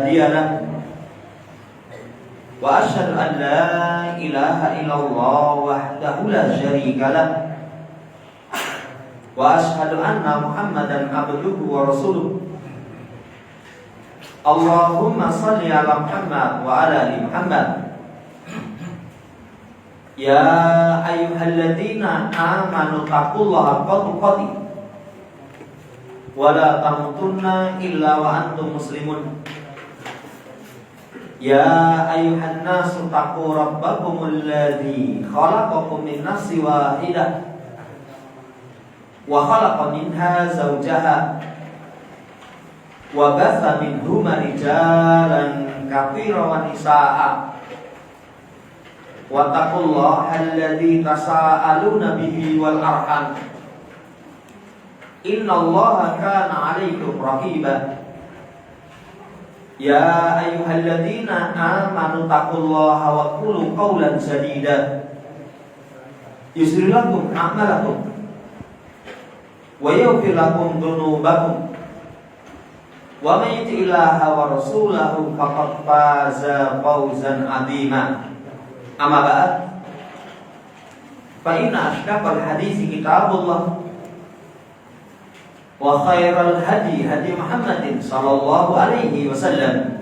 Dialah wa asyhadu an la ilaha illallah wahdahu la syarikalah wa asyhadu anna Muhammadan abduhu wa rasuluh. Allahumma shalli ala Muhammad wa ala ali Muhammad. Ya ayyuhalladzina amanu taqullaha haqqa tuqatih wa la tamutunna illa wa antum muslimun. Ya ayyuhan nasu taqu rabbakumul ladzi khalaqakum min nafsin wahidah wa khalaqa minha zawjaha wa batha minhuma rijalan katsiran wa nisaa'a wa taqullaha alladzi tasaaluna bihi wal arham innallaha kana 'alaikum raqiba. Ya ayyuhalladzina amanu taqullaha wa qulu qawlan sadida yusri lakum a'malakum wa yaghfir lakum dhunubakum wa may yuti'illaha wa rasulahu faqad faza fawzan 'azima. Amma ba'd, fa inna ashdaqal haditsi kitabullah wa khairal hadi hadi Muhammadin sallallahu alaihi wasallam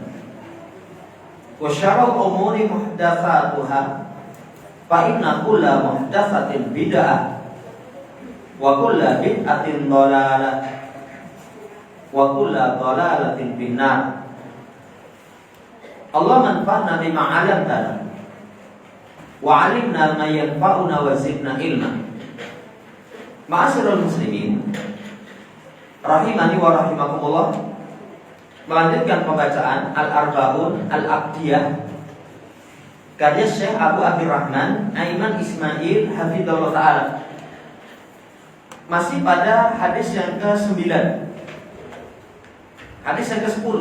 wa syarrul umuri muhdatsatuha fa inna kulla muhdatsatin bid'ah wa kulla bid'atin dhalalah wa kulla dhalalatin finnar. Allah manfa'na bima 'allamtana wa 'alimna ma yanfa'una wa zidna ilma. Ma'asyiral muslimin rahimani wa rahimakumullah. Melanjutkan pembacaan Al-Arba'un Al-Aqdiyah karya Syekh Abu Abdurrahman Aiman Ismail hafizallahu ta'ala. Masih pada hadis yang ke-9. Hadis yang ke-10.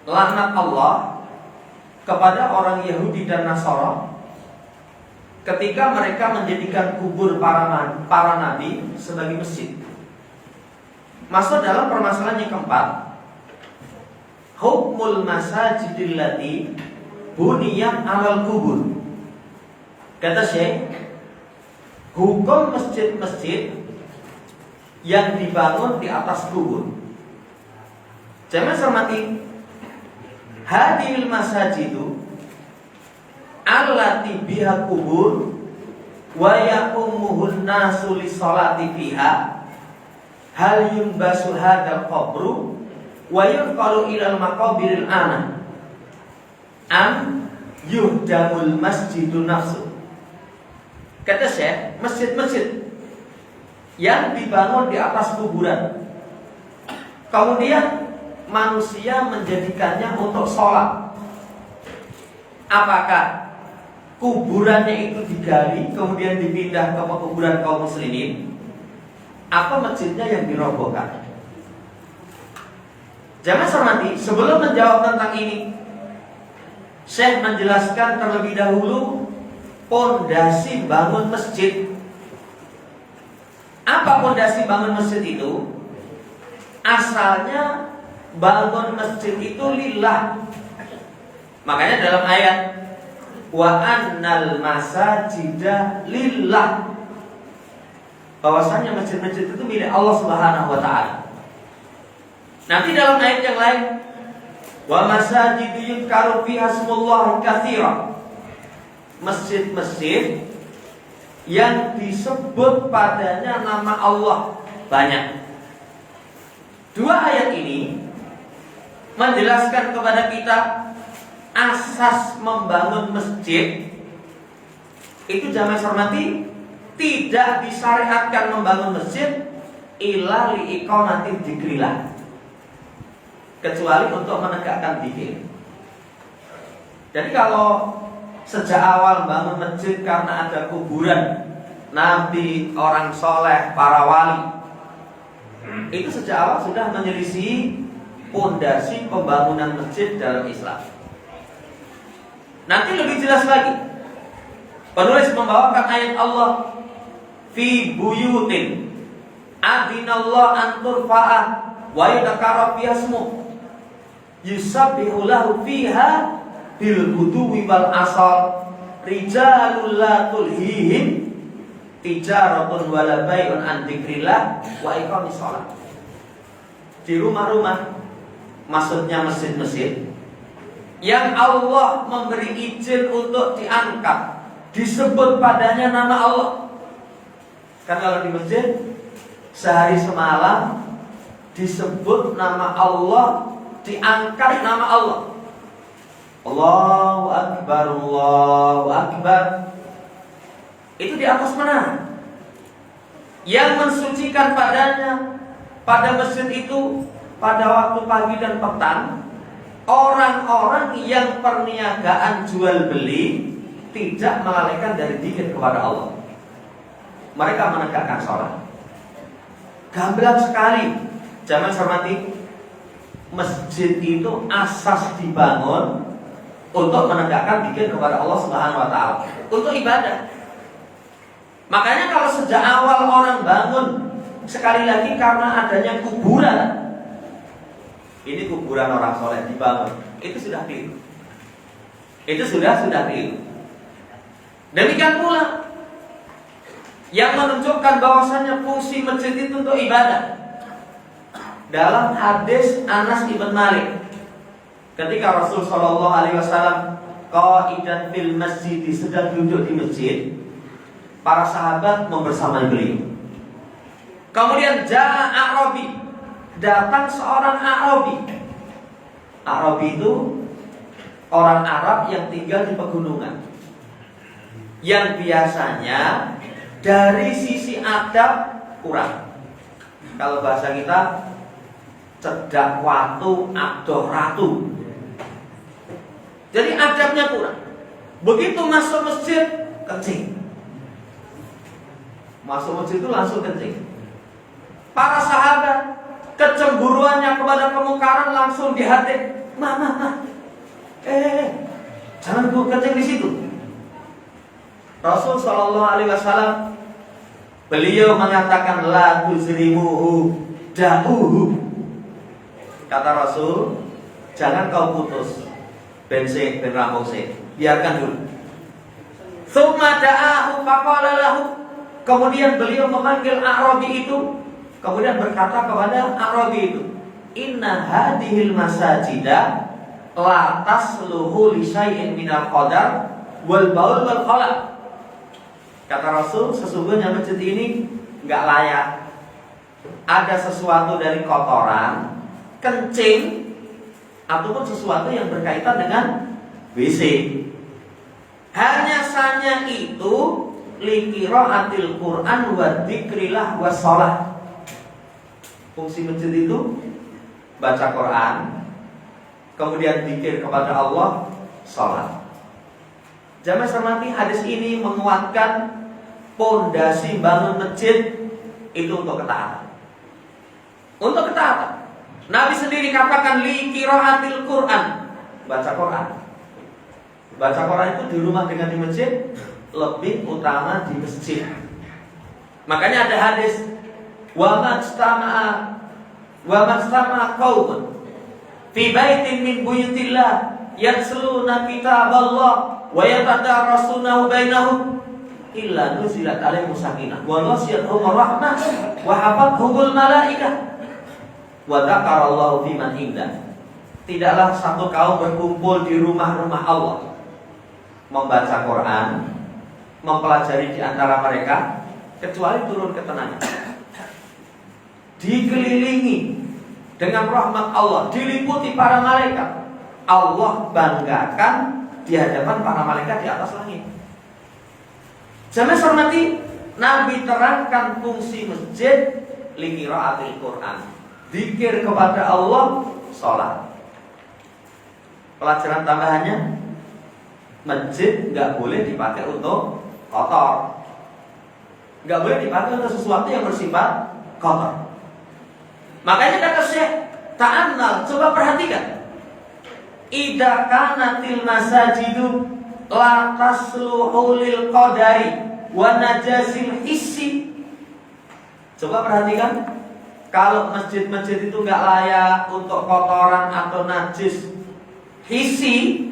Laknat Allah kepada orang Yahudi dan Nasara ketika mereka menjadikan kubur para nabi sebagai masjid. Masuk dalam permasalahan yang keempat, hukmul masajidil lati buniyat alal kubur. Kata Syekh, hukum masjid-masjid yang dibangun di atas kubur. Jamaah hormati, hadhil masajidu allati biha kubur wa yaqumuhun nasu lis-sholati fiha hal yumbasu hadal qabru wa yunqalu ilal maqabiril ana am yuhdamul masjidu nafsu. Kata Syekh, masjid-masjid yang dibangun di atas kuburan kemudian manusia menjadikannya untuk sholat, apakah kuburannya itu digali kemudian dipindah ke kuburan kaum muslimin, apa masjidnya yang dirobohkan? Jangan hormati, sebelum menjawab tentang ini, Syekh menjelaskan terlebih dahulu pondasi bangun masjid. Apa pondasi bangun masjid itu? Asalnya bangun masjid itu lillah. Makanya dalam ayat wa annal masajida lillah, bahwasanya masjid-masjid itu milik Allah Subhanahu wa taala. Nanti dalam ayat yang lain, wa masajidu yuzkaru fiha ismullahi katsiran, masjid-masjid yang disebut padanya nama Allah banyak. Dua ayat ini menjelaskan kepada kita asas membangun masjid itu, jamaah hormati, tidak disyariatkan membangun masjid illa liiqamati dzikrillah, kecuali untuk menegakkan zikir. Jadi kalau sejak awal bangun masjid karena ada kuburan nabi, orang soleh, para wali, itu sejak awal sudah menyelisih pondasi pembangunan masjid dalam Islam. Nanti lebih jelas lagi, penulis membawakan ayat Allah, fi buyutin adinallah an turfa'ah wa yudhkara fiha ismuh. yusabbihu lahu fiha bil ghuduwi wal asal rijalul la tulhihim tijaratun wala bai'un an dzikrillah wa iqamis shalah. Di rumah-rumah, maksudnya masjid-masjid yang Allah memberi izin untuk diangkat, disebut padanya nama Allah. Kan kalau di masjid sehari semalam disebut nama Allah, diangkat nama Allah. Allahu Akbar, Allahu Akbar. Itu di atas menara. Yang mensucikan padanya pada masjid itu pada waktu pagi dan petang orang-orang yang perniagaan jual beli tidak melalaikan dari zikir kepada Allah. Mereka menegakkan sholat. Gamblang sekali. Jangan hormati, masjid itu asas dibangun untuk menegakkan zikir kepada Allah Subhanahu wa taala, untuk ibadah. Makanya kalau sejak awal orang bangun, sekali lagi karena adanya kuburan, ini kuburan orang soleh dibangun, itu sudah keliru. Itu sudah keliru. Demikian pula yang menunjukkan bahwasannya fungsi masjid itu untuk ibadah. Dalam hadis Anas ibn Malik, ketika Rasul Shallallahu Alaihi Wasallam qa'idan fil masjid, sedang duduk di masjid, para sahabat membersamai beliau. Kemudian ja'a A'rabi, datang seorang A'rabi. A'rabi itu orang Arab yang tinggal di pegunungan, yang biasanya dari sisi adab kurang. Kalau bahasa kita cedak watu adoh ratu. Jadi adabnya kurang. Begitu masuk masjid kencing. Masuk masjid itu langsung kencing. Para sahabat kecemburuannya kepada kemungkaran langsung dihati. Mama, jangan kencing di situ. Rasul Shallallahu Alaihi Wasallam beliau mengatakan la tuzrimuhu da'uhu. Kata Rasul, jangan kau putus bensin ben ramose, biarkan dulu. Tsumma da'ahu faqala lahu. Kemudian beliau memanggil A'rabi itu, kemudian berkata kepada A'rabi itu, inna hadhil masajida la tasluhu li syai'in minal qadar wal baul wal khala. Kata Rasul, sesungguhnya masjid ini enggak layak. Ada sesuatu dari kotoran, kencing, ataupun sesuatu yang berkaitan dengan WC. Hanya saja itu liqiraatil Quran wa dzikrillah wa shalah. Fungsi masjid itu baca Quran, kemudian zikir kepada Allah, shalat. Jamaah hormati, hadis ini menguatkan pondasi bangun masjid itu untuk ketaatan. Untuk ketaatan. Nabi sendiri katakan li qiraatil Quran, baca Quran. Baca Quran itu di rumah dengan di masjid lebih utama di masjid. Makanya ada hadis wa majtama'a qaumun fi baitin min buyutillah yatsluna kitaballah wa yatadarasunahu bainahum illa nuzilat alaihim sakinah wa ghashiyatuhum rahmah wa hafathumul malaikah wa dzakarallahu fi man indah. Tidaklah satu kaum berkumpul di rumah-rumah Allah membaca Quran, mempelajari di antara mereka, kecuali turun ketenangan, dikelilingi dengan rahmat Allah, diliputi para malaikat. Allah banggakan di hadapan para malaikat di atas langit. Jamaah hormati, Nabi terangkan fungsi masjid liqiraatil Quran, zikir kepada Allah, sholat. Pelajaran tambahannya, masjid nggak boleh dipakai untuk kotor, nggak boleh dipakai untuk sesuatu yang bersifat kotor. Makanya kata Syekh ta'annal, coba perhatikan, idza kanatil masajidu la tasluhu lil qadari wa najazil hissi. Coba perhatikan, kalau masjid-masjid itu nggak layak untuk kotoran atau najis hisi,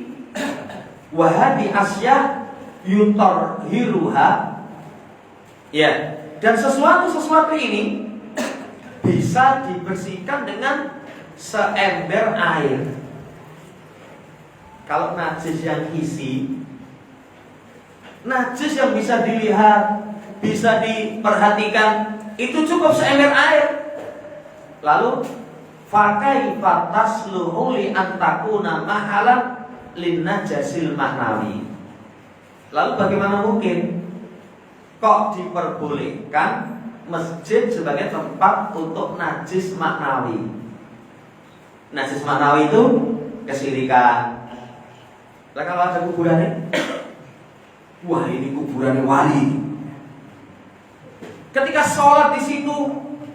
wahadi asya yutor hiruha, ya, dan sesuatu ini bisa dibersihkan dengan seember air. Kalau najis yang hisi, najis yang bisa dilihat, bisa diperhatikan, itu cukup seember air. Lalu fakai fatasluhu li antakuna mahalan lin najasil maknawi. Lalu bagaimana mungkin kok diperbolehkan masjid sebagai tempat untuk najis maknawi? Najis maknawi itu kesyirikan. Lah kalau ada kuburannya, wah ini kuburannya wali. Ketika sholat di situ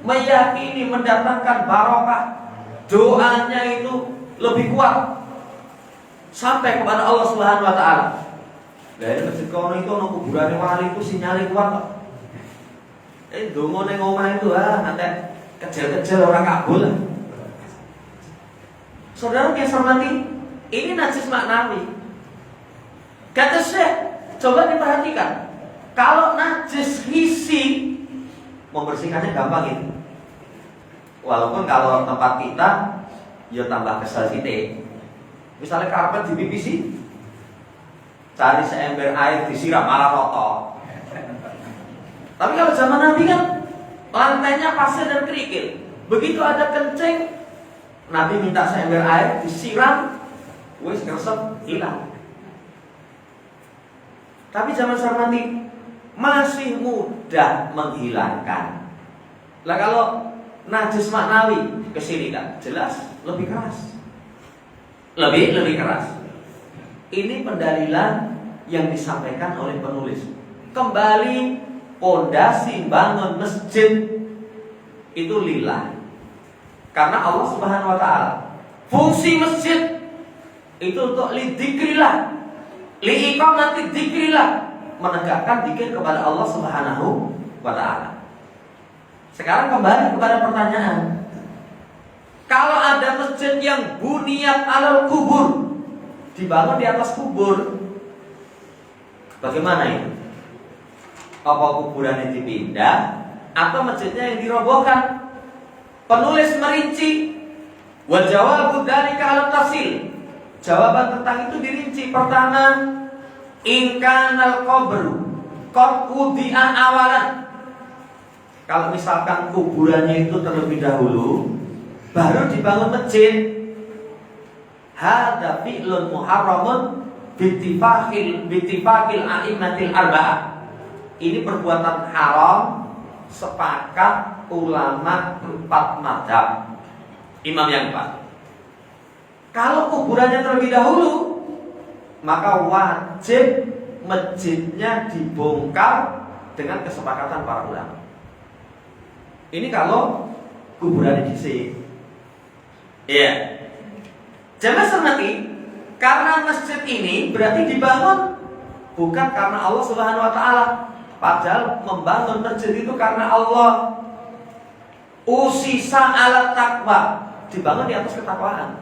meyakini mendatangkan barokah, doanya itu lebih kuat sampai kepada Allah Subhanahu wa taala. Dari masjid kono itu ono kuburannya wali itu sinyalnya kuat kok. Dongo ning omah itu nanti kecil-kecil orang kabul lah. Saudara yang hormati, ini najis maknawi. Kata Syekh, coba diperhatikan. Kalau najis hisi, membersihkannya gampang itu. Walaupun kalau tempat kita, ya tambah kesal sithik. Misalnya karpet dipipisi, cari seember air disiram malah roto. Tapi kalau zaman Nabi kan lantainya pasir dan kerikil. Begitu ada kencing, Nabi minta seember air disiram, wis gresep hilang. Tapi zaman sekarang nanti masih mudah menghilangkan. Lah kalau najis maknawi, kesyirikan, jelas lebih keras. Lebih keras. Ini pendalilan yang disampaikan oleh penulis. Kembali pondasi bangun masjid itu lillah. Karena Allah Subhanahu wa taala. Fungsi masjid itu untuk lidzikrillah, liiqamati dzikrillah, menegakkan zikir kepada Allah Subhanahu wa taala. Sekarang kembali kepada pertanyaan. Kalau ada masjid yang buniyat alal kubur, dibangun di atas kubur, bagaimana itu? Apa kuburannya dipindah atau masjidnya yang dirobohkan? Penulis merinci, wa jawabu dzalika ala tafsil. Jawaban tentang itu dirinci. Pertama, in kanal qabru qad wudi'a awalan. Kalau misalkan kuburannya itu terlebih dahulu baru dibangun masjid, hadza fi'lun muharramun bittifaqil a'immatil arba'ah. Ini perbuatan haram sepakat ulama 4 mazhab, imam yang 4. Kalau kuburannya terlebih dahulu, maka wajib masjidnya dibongkar dengan kesepakatan para ulama. Ini kalau kuburannya disik. Iya. Jamaah hormati, karena masjid ini berarti dibangun bukan karena Allah Subhanahu wa taala. Padahal membangun masjid itu karena Allah. Usisa ala taqwa, dibangun di atas ketakwaan.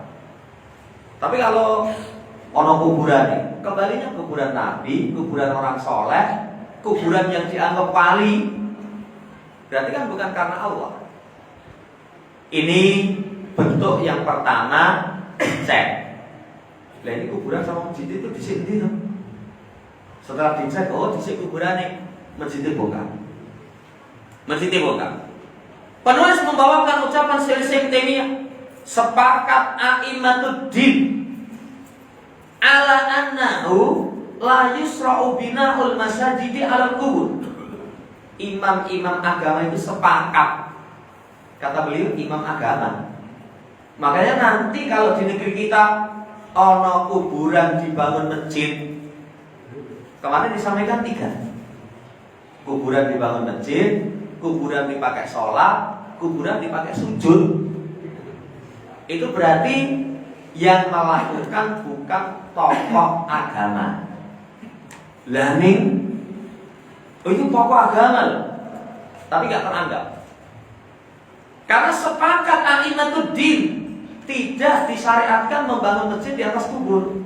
Tapi kalau ono kuburan, kembalinya kuburan Nabi, kuburan orang soleh, kuburan yang dianggap wali, berarti kan bukan karena Allah. Ini bentuk yang pertama, cek. Lah ini kuburan sama masjid itu disik ndi? Setelah dicek, oh disik kuburane, masjidnya bongkar. Masjidnya bongkar. Penulis membawakan ucapan Syekh Taimiyah, sepakat a'immatud din ala annahu la yusra'u bina'ul masajidi alal kubur. Imam-imam agama itu sepakat. Kata beliau imam agama. Makanya nanti kalau di negeri kita ono kuburan dibangun masjid, kemarin disampaikan 3. Kuburan dibangun masjid, kuburan dipakai sholat, kuburan dipakai sujud. Itu berarti yang melakukan bukan tokoh agama. Laning itu tokoh agama loh, tapi gak teranggap. Karena sepakat a'imatuddin tidak disyariatkan membangun masjid di atas kubur.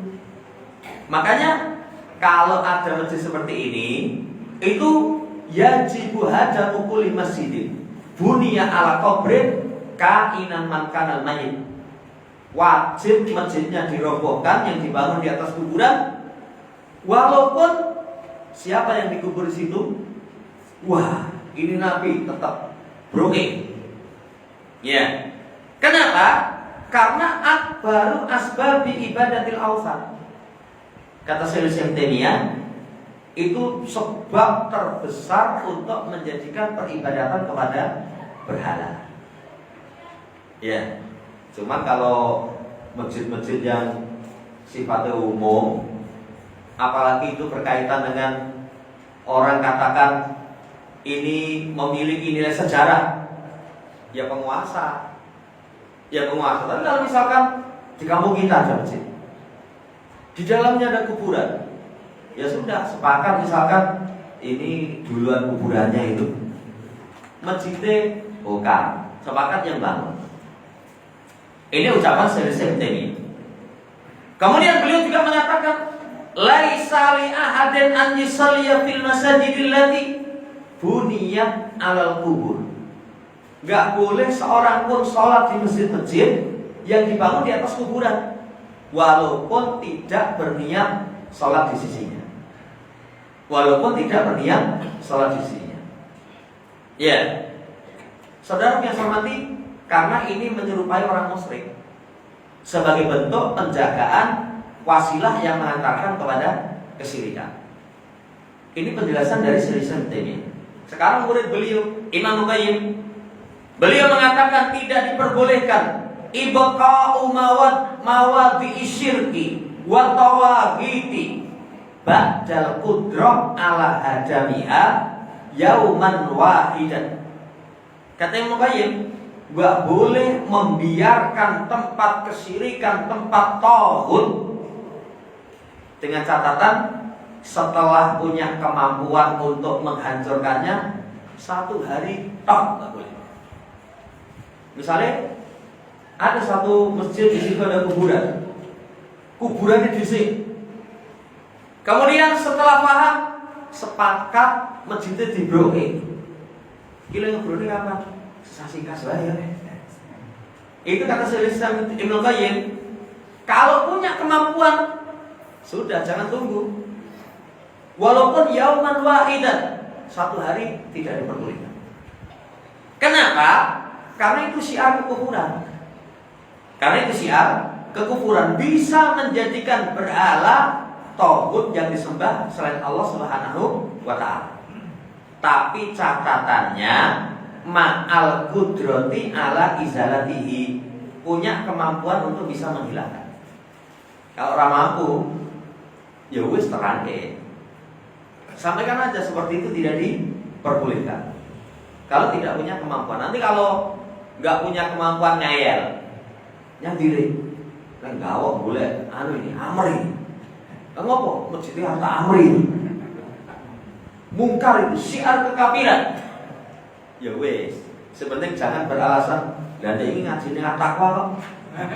Makanya kalau ada masjid seperti ini, itu yajibu hadamu kulli masjidin bunya ala qabrin kainan man kana mayyit. Wajib masjidnya dirobohkan yang dibangun di atas kuburan, walaupun siapa yang dikubur di situ, wah, ini Nabi tetap broke. Ya. Kenapa? Karena akbaru asbabi ibadatil awsan. Kata Syekh Taimiyah, itu sebab terbesar untuk menjadikan peribadatan kepada berhala. Ya. Cuma kalau masjid-masjid yang sifatnya umum, apalagi itu berkaitan dengan orang katakan ini memiliki nilai sejarah, ya penguasa. Tapi kalau misalkan di kampung kita ada masjid, di dalamnya ada kuburan, ya sudah sepakat misalkan ini duluan kuburannya itu, masjidnya bukan, sepakat yang bangun. Ini ucapan Syekh Taimiyah. Kemudian beliau juga mengatakan, laisa li ahadin an yusalliya fil masajidil lati buniyat 'alal kubur. Enggak boleh seorang pun sholat di masjid-masjid yang dibangun di atas kuburan, walaupun tidak berniat sholat di sisinya. Ya, saudara yang saya hormati, karena ini menyerupai orang musyrik sebagai bentuk penjagaan wasilah yang mengantarkan kepada kesyirikan. Ini penjelasan dari Syekh Taimiyah. Sekarang murid beliau Imam Qayyim, beliau mengatakan tidak diperbolehkan ibqa'u mawadi syirki wa tawaghiti ba'dal qudrah ala hadamiha yauman wahidan. Kata Imam Qayyim, gak boleh membiarkan tempat kesyirikan, tempat tauhid, dengan catatan setelah punya kemampuan untuk menghancurkannya satu hari tok, gak boleh. Misalnya ada satu masjid di situ ada kuburannya disik. Kemudian setelah paham, sepakat masjidnya dibroke. Kilo ngebroke apa? Sasingkas ya. Itu kata Syekh Ibnu Qayyim, kalau punya kemampuan sudah jangan tunggu. Walaupun yauman wahidan, satu hari tidak diperbolehkan. Kenapa? Karena itu syiar kekufuran. Bisa menjadikan berhala tauhid yang disembah selain Allah Subhanahu wa taala. Tapi catatannya ma'al qudrati ala izalatihi, punya kemampuan untuk bisa menghilangkan. Kalau orang mampu, ya wis terangke. Sampaikan aja seperti itu tidak diperbolehkan. Kalau tidak punya kemampuan, nanti kalau nggak punya kemampuan ngeyel, nyadiri, kan gawok boleh, ini amri, ngopo masjidnya harta amri, mungkar itu syiar kekafiran. Ya wes, sebenarnya jangan beralasan dan ini ngajinya takwa kok.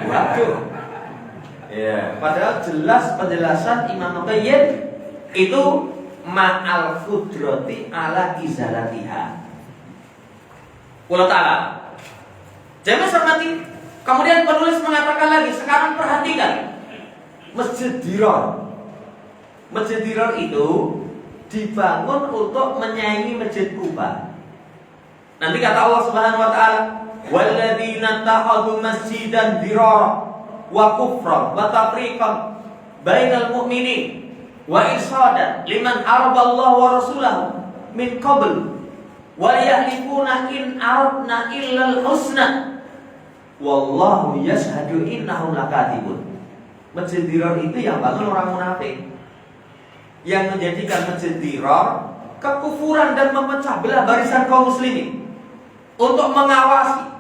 Waduh. Ya, padahal jelas penjelasan Imam Qayyim itu ma'al qudrati ala izalatiha. Wallahu ta'ala. Jangan hormati. Kemudian penulis mengatakan lagi, sekarang perhatikan Masjid Dirar. Masjid Dirar itu dibangun untuk menyaingi Masjid Kuba. Nanti kata Allah Subhanahu wa taala, "Walladzina takhadhu masjidan dirara wa kufran wa tafriqan bainal mu'minin wa irsadan liman araballahu wa rasulahu min qabl wa yahlifuna in aradna illal husna wallahu yashhadu innahum lakadzibun." Masjid Dirar itu yang bangun orang munafik, yang menjadikan Masjid Dirar kekufuran dan memecah belah barisan kaum muslimin. Untuk mengawasi,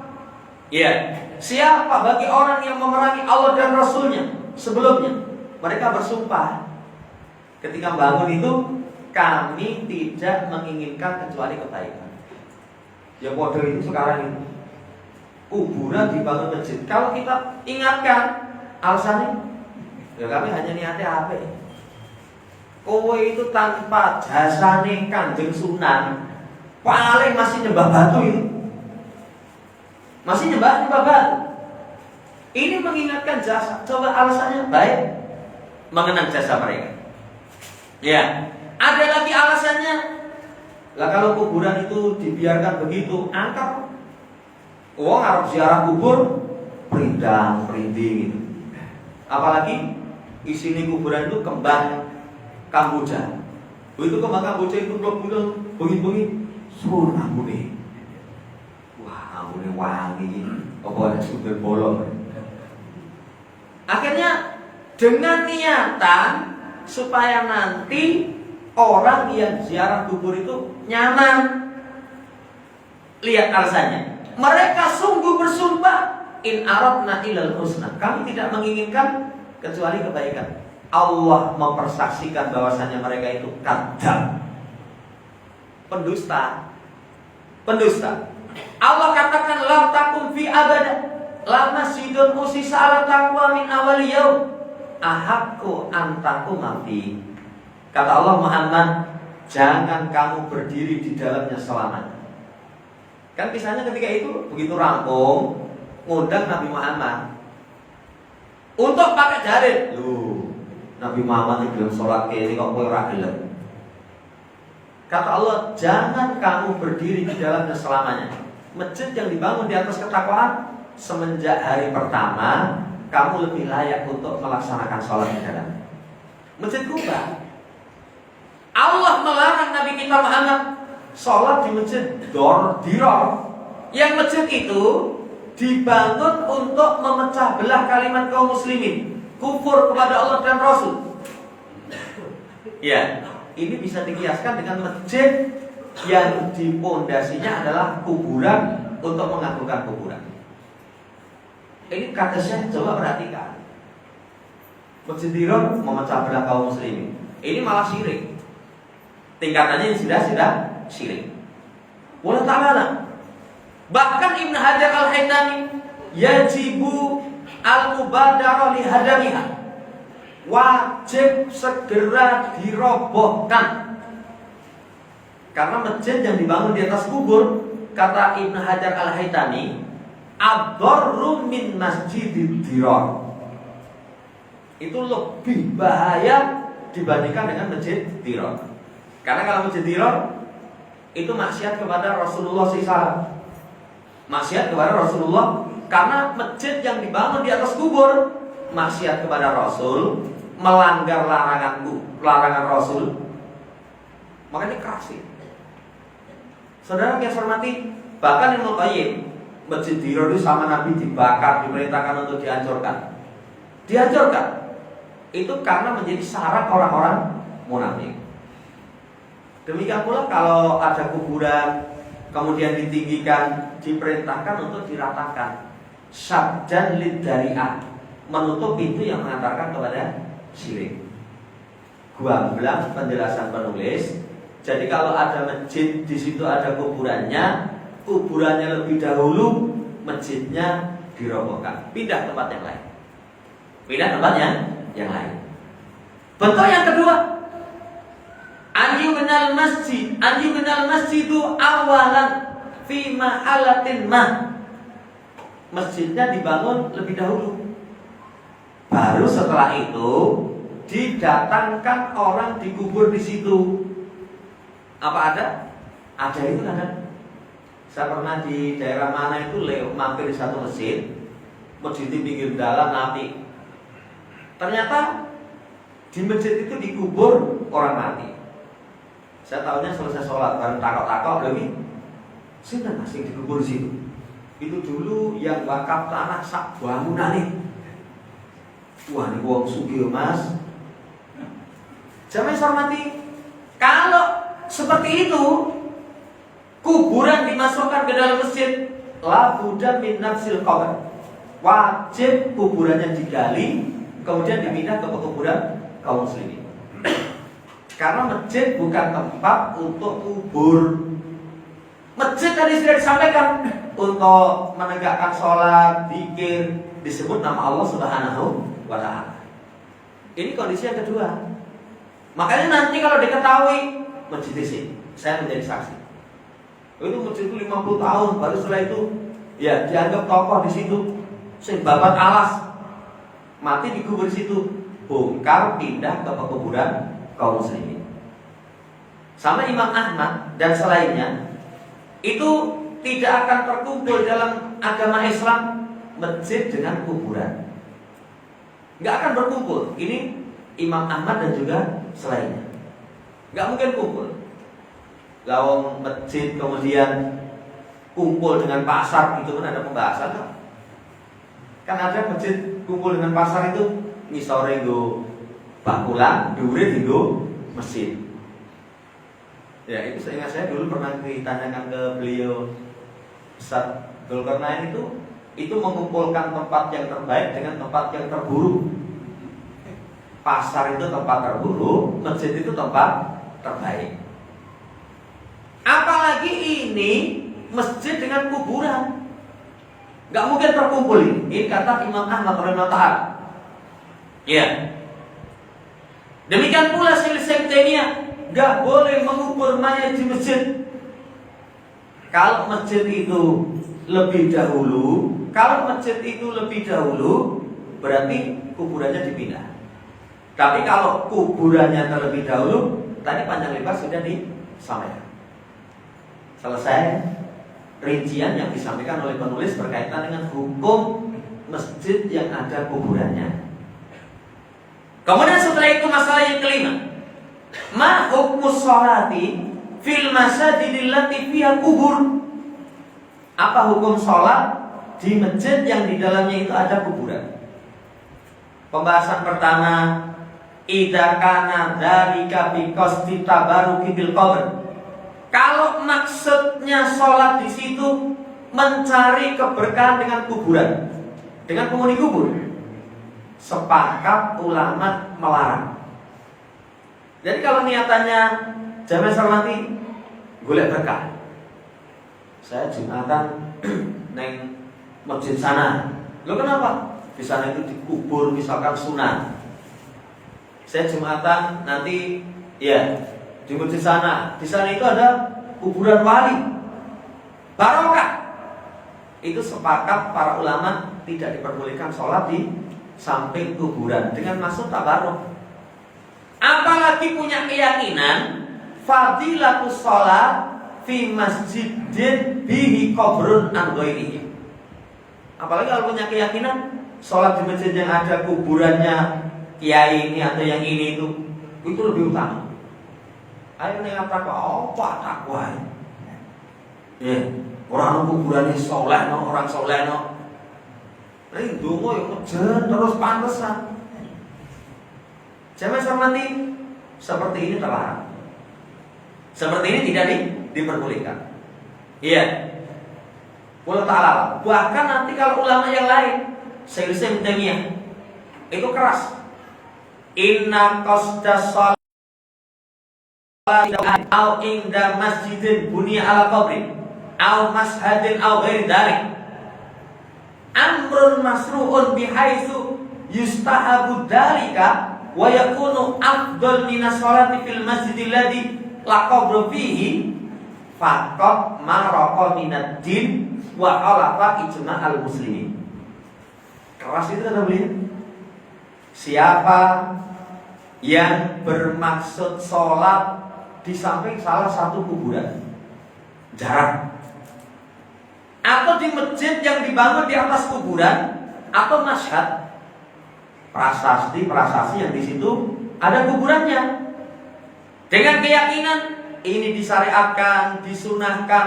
ya, siapa bagi orang yang memerangi Allah dan Rasulnya sebelumnya. Mereka bersumpah ketika bangun itu, kami tidak menginginkan kecuali kebaikan. Ya model itu sekarang ini. kuburan dibangun masjid. Kalau kita ingatkan alasannya, ya kami hanya niatnya apa? Kowe itu tanpa jasane Kanjeng Sunan paling masih nyembah batu itu. Masih nyembah batu. Ini mengingatkan jasa. Coba alasannya baik, mengenang jasa mereka. Ya, ada lagi alasannya. Lah kalau kuburan itu dibiarkan begitu, angkat wong arep ziarah kubur perindang, perinding gitu. Apalagi isinya kuburan itu kembang kamboja. Begitu kembang kamboja itu blok-blok bunyi-bunyi sur ambune. Wah, ambune wangi. Apa ada sumber bolong. Akhirnya dengan niatan supaya nanti orang yang ziarah kubur itu nyaman. Lihat alasannya. Mereka sungguh bersumpah, in aradna ilal husna. Kami tidak menginginkan kecuali kebaikan. Allah mempersaksikan bahwasanya mereka itu kadzab, pendusta. Allah katakan la takum fi abada, la masjidun usisa ala taqwa min awal yaum ahaqqu an taquma fi. Kata Allah, Muhammad, jangan kamu berdiri di dalamnya selamanya. Kan kisahnya ketika itu begitu rampung, ngundang Nabi Muhammad untuk pakai dalil. Loh, Nabi Muhammad itu belum sholat kayak ini kok kowe ora gelem. Kata Allah, jangan kamu berdiri di dalamnya selamanya. Masjid yang dibangun di atas ketakwaan, semenjak hari pertama kamu lebih layak untuk melaksanakan sholat di dalam Masjid Kuba. Allah melarang Nabi kita Muhammad sholat di masjid Diror. Yang masjid itu dibangun untuk memecah belah kalimat kaum muslimin, kufur kepada Allah dan Rasul. Ya, ini bisa dikiaskan dengan masjid yang dipondasinya adalah kuburan untuk mengagungkan kuburan. Ini kata saya, coba perhatikan. Masjid Diror memecah belah kaum muslimin. Ini malah syirik. Tingkatannya sudah syirik. Wallah ta'ala. Bahkan Ibn Hajar al-Haytami yajibu al-mubadarah li hadamiha. Wajib segera dirobohkan. Karena masjid yang dibangun di atas kubur, kata Ibn Hajar al-Haytami, ad-darru min masjidid dirar. Itu lebih bahaya dibandingkan dengan masjid Diror. Karena kalau masjid Diror itu maksiat kepada Rasulullah SAW. Maksiat kepada Rasulullah. Karena masjid yang dibangun di atas kubur, maksiat kepada Rasul, melanggar larangan Rasul. Makanya keras sih. Saudara yang hormati, bahkan Ibnu Qayyim, masjid Diror itu sama Nabi dibakar, diperintahkan untuk dihancurkan. Itu karena menjadi syarat orang-orang munafik. Demikian pula kalau ada kuburan kemudian ditinggikan, diperintahkan untuk diratakan. Syaddan lidari'ah, menutup pintu yang mengantarkan kepada syirik. Gua bilang penjelasan penulis. Jadi kalau ada masjid di situ ada kuburannya lebih dahulu, masjidnya dirobohkan, pindah tempat yang lain. Bentuk yang kedua, Anjubnal masjidu awalan fi mahalatin mah. Masjidnya dibangun lebih dahulu. Baru setelah itu didatangkan orang dikubur di situ. Apa ada? Ada itu ada. Saya pernah di daerah mana itu mampir di satu masjid di pinggir jalan api. Ternyata di masjid itu dikubur orang mati. Saya tahunya selesai sholat baru takok-takok lagi. Sinten masih dikubur di situ. Itu dulu yang wakaf tanah sak bangunane. Wah, ini wong sugih Mas. Jamaah hormati, kalau seperti itu kuburan dimasukkan ke dalam masjid, la budda min nafsil qabr. Wajib kuburannya digali, kemudian dipindah ke kuburan kaum muslimin. Karena masjid bukan tempat untuk kubur. Masjid tadi sudah disampaikan untuk menegakkan sholat, zikir, disebut nama Allah Subhanahu wa Ta'ala. Ini kondisi yang kedua. Makanya nanti kalau diketahui masjid ini, saya menjadi saksi. Itu masjid itu 50 tahun, baru setelah itu ya dianggap tokoh di situ, sing babat alas, mati dikubur di situ, bongkar pindah ke pekuburan kaum muslimin. Sama Imam Ahmad dan selainnya itu tidak akan terkumpul dalam agama Islam masjid dengan kuburan. Nggak akan berkumpul. Ini Imam Ahmad dan juga selainnya. Nggak mungkin kumpul. Lawang masjid kemudian kumpul dengan pasar, itu kan ada pembahasan kan? Kan ada masjid kumpul dengan pasar itu ngisore nggo bakulan, dhuwure nggo masjid. Ya itu seingat saya dulu pernah ditanyakan ke beliau, Ustaz Dzulkarnain itu mengumpulkan tempat yang terbaik dengan tempat yang terburuk. Pasar itu tempat terburuk, masjid itu tempat terbaik. Apalagi ini masjid dengan kuburan, nggak mungkin terkumpul ini. Ini kata Imam Ahmad rahimahullah. Ya. Demikian pula Syekh Taimiyah, nggak boleh mengubur mayat di masjid. Kalau masjid itu lebih dahulu, berarti kuburannya dipindah. Tapi kalau kuburannya terlebih dahulu, tadi panjang lebar sudah disampaikan. Selesai rincian yang disampaikan oleh penulis berkaitan dengan hukum masjid yang ada kuburannya. Kemudian setelah itu masalah yang kelima, ma hukmus sholati fil masajidil lati fiha kubur. Apa hukum sholat di masjid yang di dalamnya itu ada kuburan? Pembahasan pertama, idza kana dzalika bi qasdi tabaruki bil qabr. Kalau maksudnya sholat di situ mencari keberkahan dengan kuburan, dengan penghuni kubur, sepakat ulama melarang. Jadi kalau niatannya jamaah salati golek berkah, saya Jumatan neng masjid sana. Lo kenapa? Di sana itu dikubur misalkan sunan. Saya Jumatan nanti ya di masjid sana. Di sana itu ada kuburan wali. Barokah. Itu sepakat para ulama tidak diperbolehkan sholat di samping kuburan dengan maksud tabarok. Apalagi punya keyakinan fadilatus sholat fi masjidin bihi qabrun an ghairihi. Apalagi kalau punya keyakinan sholat di masjid yang ada kuburannya kiai ini atau yang ini itu lebih utama. Ayo ning takwa apa takwa? Ya, orang kuburannya soleh no, orang soleh no. Ning donga yo ngejen terus pantesan. Jamaah hormati, seperti ini terlarang. Seperti ini tidak diperbolehkan. Iya. Wallahu ta'ala. Bahkan nanti kalau ulama yang lain, Syekh Taimiyah itu keras. Inna qasdas shalat au inda masjidin bunya ala qabrin au mashhadin au ghairi dzalik. Amrun masru'un bihaitsu yustahabu dzalika wa yakunu afdal minas sholati fil masjidil ladzi la qabru fihi faqat ma raqa minad din wa alafa ijma'al muslimin. Keras itu kata beliau. Siapa yang bermaksud sholat di samping salah satu kuburan, jarang, atau di masjid yang dibangun di atas kuburan, atau masyhad, prasasti yang di situ ada kuburannya, dengan keyakinan ini disyariatkan, disunahkan,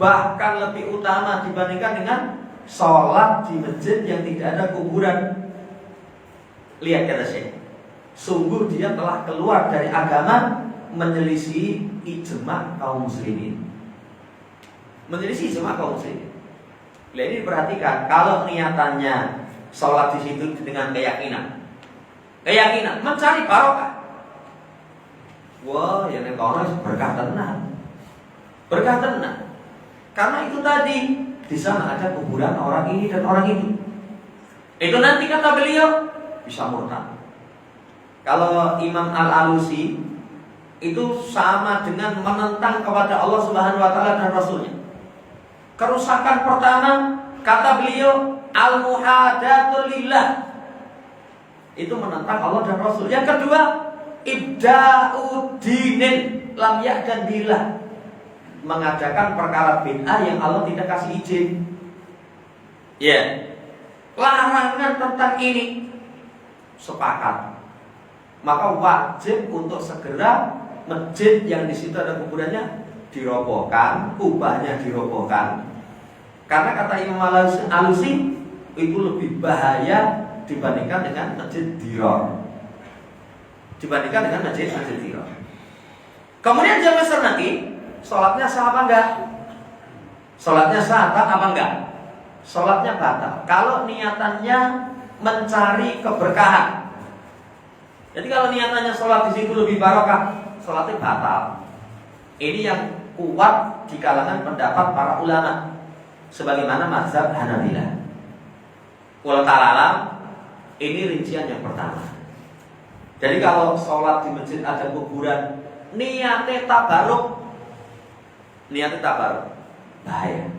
bahkan lebih utama dibandingkan dengan sholat di masjid yang tidak ada kuburan. Lihat kata saya, sungguh dia telah keluar dari agama, menyelisih ijma kaum muslimin. Menyelisih ijma kaum muslimin. Lihat ini diperhatikan, kalau niatannya sholat di situ dengan keyakinan mencari barokah. Wah, yang kono berkah tenan. Karena itu tadi, di sana ada kuburan orang ini dan orang itu. Itu nanti kata beliau bisa murtad. Kalau Imam Al-Alusi itu sama dengan menentang kepada Allah Subhanahu wa taala dan Rasulnya. Kerusakan pertama kata beliau al-muhadatul lillah. Itu menentang Allah dan Rasul. Yang kedua, ibda'u dinin lam ya'dan billah. Mengadakan perkara bid'ah yang Allah tidak kasih izin. Ya. Larangan tentang ini sepakat. Maka wajib untuk segera masjid yang di situ ada kuburannya dirobohkan, kubahnya dirobohkan. Karena kata Imam Al-Alusi itu lebih bahaya dibandingkan dengan masjid Diror. Dibandingkan dengan masjid Diror. Kemudian jamaah Sarnaki, sholatnya sah apa enggak? Sholatnya sah apa enggak? Sholatnya batal kalau niatannya mencari keberkahan. Jadi kalau niatannya sholat di situ lebih barokah, sholatnya batal. Ini yang kuat di kalangan pendapat para ulama, sebagaimana mazhab Hanabilah. Wallahu ta'ala, ini rincian yang pertama. Jadi kalau sholat di masjid ada kuburan, niatnya tabaruk, bahaya.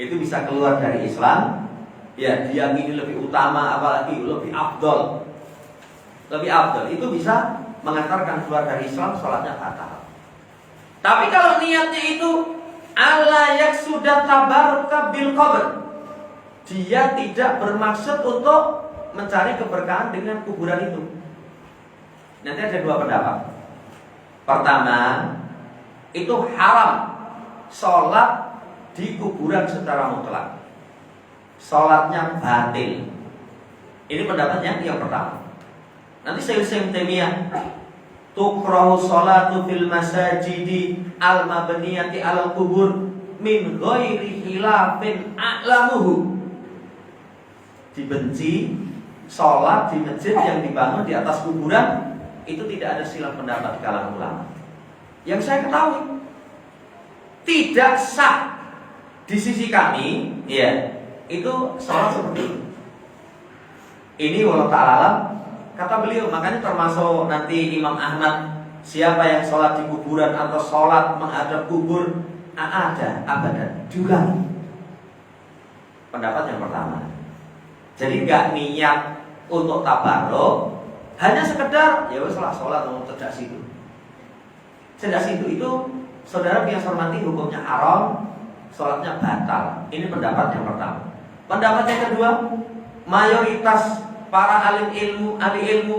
Itu bisa keluar dari Islam. Ya, diyakini lebih utama, apalagi lebih afdol. Itu bisa mengantarkan keluar dari Islam, sholatnya batal. Tapi kalau niatnya itu Allah yaksuda tabaruka bil qabr, dia tidak bermaksud untuk mencari keberkahan dengan kuburan itu. Nanti ada dua pendapat. Pertama, itu haram sholat di kuburan secara mutlak. Sholatnya batil. Ini pendapatnya yang pertama. Nanti Syekh Taimiyah, tukrahu sholatu fil masajidi al mabniyati al kubur min ghairi khilafin a'lamuhu. Dibenci sholat di masjid yang dibangun di atas kuburan, itu tidak ada silap pendapat di kalangan ulama. Yang saya ketahui tidak sah di sisi kami, ya, itu sholat seperti itu. Ini wallahu ta'ala kata beliau. Makanya termasuk nanti Imam Ahmad, siapa yang sholat di kuburan atau sholat menghadap kubur, ada abadan juga. Pendapat yang pertama. Jadi nggak niat untuk tabarruk, hanya sekedar ya wes sholat mau cedak situ. Cedak situ itu saudara yang hormati hukumnya haram, sholatnya batal. Ini pendapat yang pertama. Pendapat yang kedua, mayoritas para ahli ilmu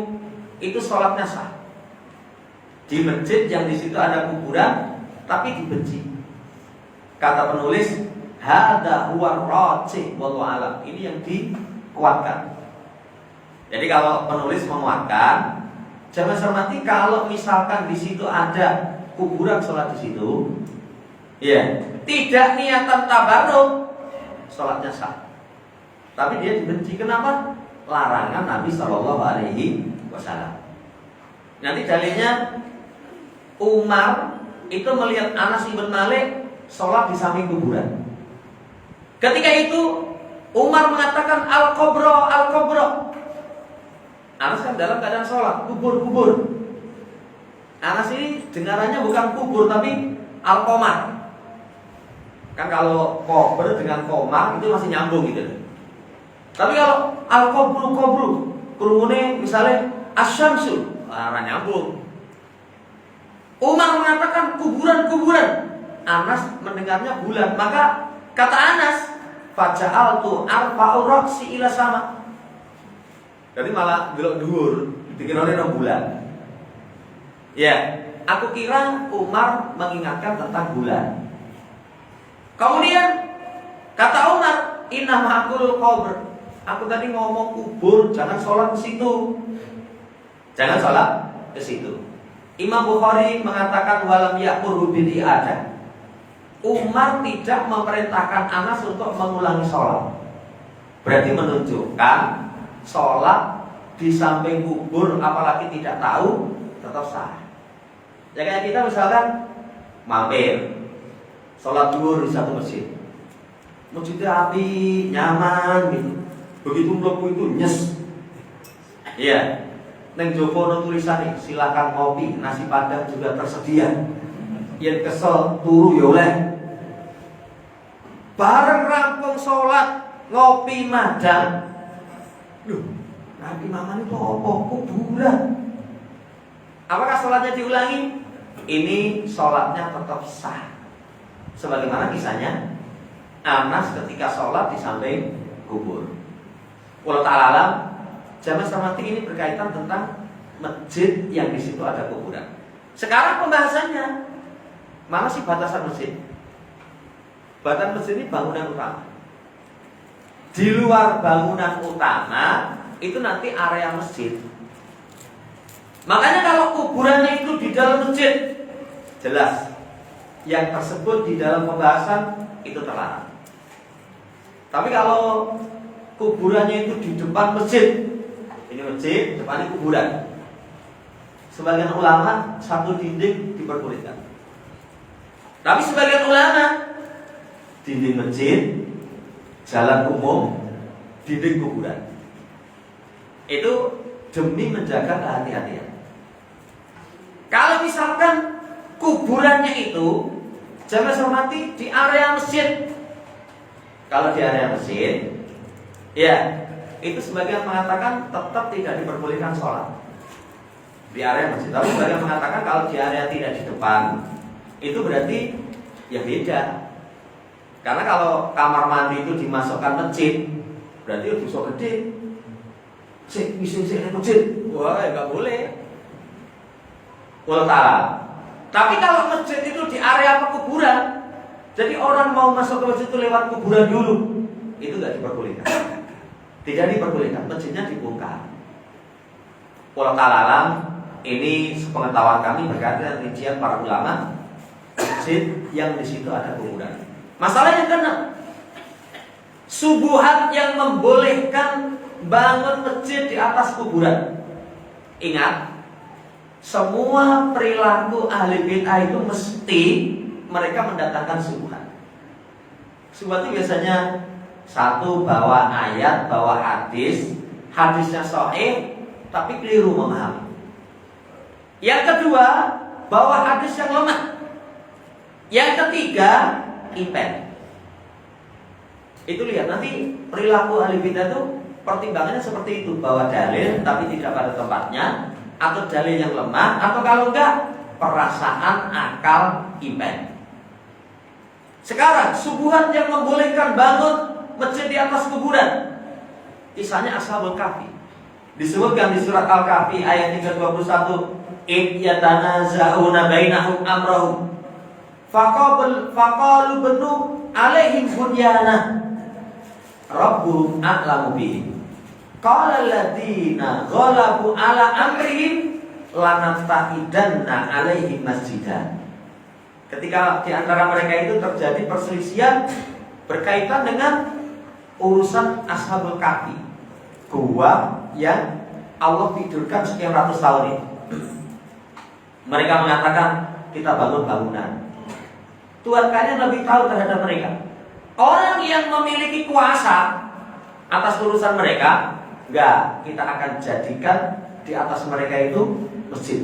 itu sholatnya sah di masjid yang di situ ada kuburan, tapi dibenci. Kata penulis, hada huwa rajih wallahu alam. Ini yang dikuatkan. Jadi kalau penulis menguatkan, jangan hormati kalau misalkan di situ ada kuburan, sholat di situ, ya, tidak niatan tabarruk, sholatnya sah. Tapi dia dibenci. Kenapa? Larangan Nabi Shallallahu Alaihi Wasallam. Nanti dalilnya, Umar itu melihat Anas ibn Malik sholat di samping kuburan. Ketika itu Umar mengatakan al-qabro, al-qabro. Anas kan dalam keadaan sholat, kubur. Anas ini dengarannya bukan kubur tapi al-qomar. Kan kalau kober dengan komar itu masih nyambung gitu. Tapi kalau al-qabru, kerumune misalnya asyamsu, nyambung. Umar mengatakan kuburan. Anas mendengarnya bulan. Maka kata Anas, faja'altu arfa'u ra'si ila sama. Jadi malah belok dhuwur, dikirane nang bulan. Ya, aku kira Umar mengingatkan tentang bulan. Kemudian kata Umar, inna ma'akul qabr. Aku tadi ngomong kubur, jangan sholat ke situ. Jangan sholat ke situ. Imam Bukhari mengatakan walam ya'muru bil i'adah. Umar tidak memerintahkan Anas untuk mengulangi sholat. Berarti menunjukkan sholat di samping kubur, apalagi tidak tahu, tetap sah. Ya kayak kita misalkan mampir, sholat zuhur di satu masjid. Masjidnya api, nyaman gitu. Begitu mlebu itu nyes. Iya. Neng Joko ono tulisannya, silakan kopi, nasi padang juga tersedia. Yang kesel turu ya oleh. Bareng rampung sholat ngopi madang. Loh, nanti mama itu apa? Kuburan. Apakah sholatnya diulangi? Ini sholatnya tetap sah. Sebagaimana kisahnya Anas ketika sholat di samping kubur. Wallahu ta'ala alam, jamaah sekalian ini berkaitan tentang masjid yang di situ ada kuburan. Sekarang pembahasannya, mana sih batasan masjid? Batasan masjid ini bangunan utama. Di luar bangunan utama itu nanti area masjid. Makanya kalau kuburannya itu di dalam masjid, jelas yang tersebut di dalam pembahasan itu terlarang. Tapi kalau kuburannya itu di depan masjid, ini masjid, depannya kuburan, sebagian ulama satu dinding diperbolehkan. Tapi sebagian ulama dinding masjid, jalan umum, dinding kuburan. Itu demi menjaga kehati-hatian. Kalau misalkan kuburannya itu jangan hormati di area masjid. Kalau di area masjid, ya itu sebagian mengatakan tetap tidak diperbolehkan sholat di area masjid. Tapi sebagian mengatakan kalau di area tidak di depan, itu berarti ya beda. Karena kalau kamar mandi itu dimasukkan masjid, berarti itu dosa gede. Bisa masjid, wah nggak boleh. Wallahu ta'ala. Tapi kalau masjid itu di area pekuburan, jadi orang mau masuk ke masjid itu lewat kuburan dulu, itu nggak diperbolehkan. Tidak diperbolehkan, masjidnya dibongkar. Wallahu ta'ala alam, ini sepengetahuan kami berkaitan dengan rincian para ulama masjid yang di situ ada kuburan. Masalahnya keenam, subuhat yang membolehkan bangun masjid di atas kuburan. Ingat, semua perilaku ahli bid'ah itu mesti mereka mendatangkan subuhat. Subuhat itu biasanya satu, bawa ayat, bawa hadis, hadisnya sahih tapi keliru memahami. Yang kedua, bawa hadis yang lemah. Yang ketiga, ipen. Itu lihat nanti perilaku ahli bid'ah itu pertimbangannya seperti itu, bawa dalil tapi tidak pada tempatnya, atau dalil yang lemah, atau kalau enggak perasaan, akal, iman. Sekarang subuhan yang membolehkan bangun masjid di atas kuburan, kisahnya Ashabul Kahfi. Disebutkan di surat Al-Kahfi ayat 321, "Id yatanaza'una bainahum amrahum faqalu banu alaihim bunyana rabbuhum a'lamu bihim qala alladziina ghalabu ala amrihim lanaftahidanna alaihim masjidan." Ketika di antara mereka itu terjadi perselisihan berkaitan dengan urusan Ashabul Kahfi, gua yang Allah tidurkan sekian ratus tahun ini. Mereka mengatakan, kita bangun bangunan. Tuhan kalian lebih tahu terhadap mereka. Orang yang memiliki kuasa atas urusan mereka, enggak, kita akan jadikan di atas mereka itu masjid.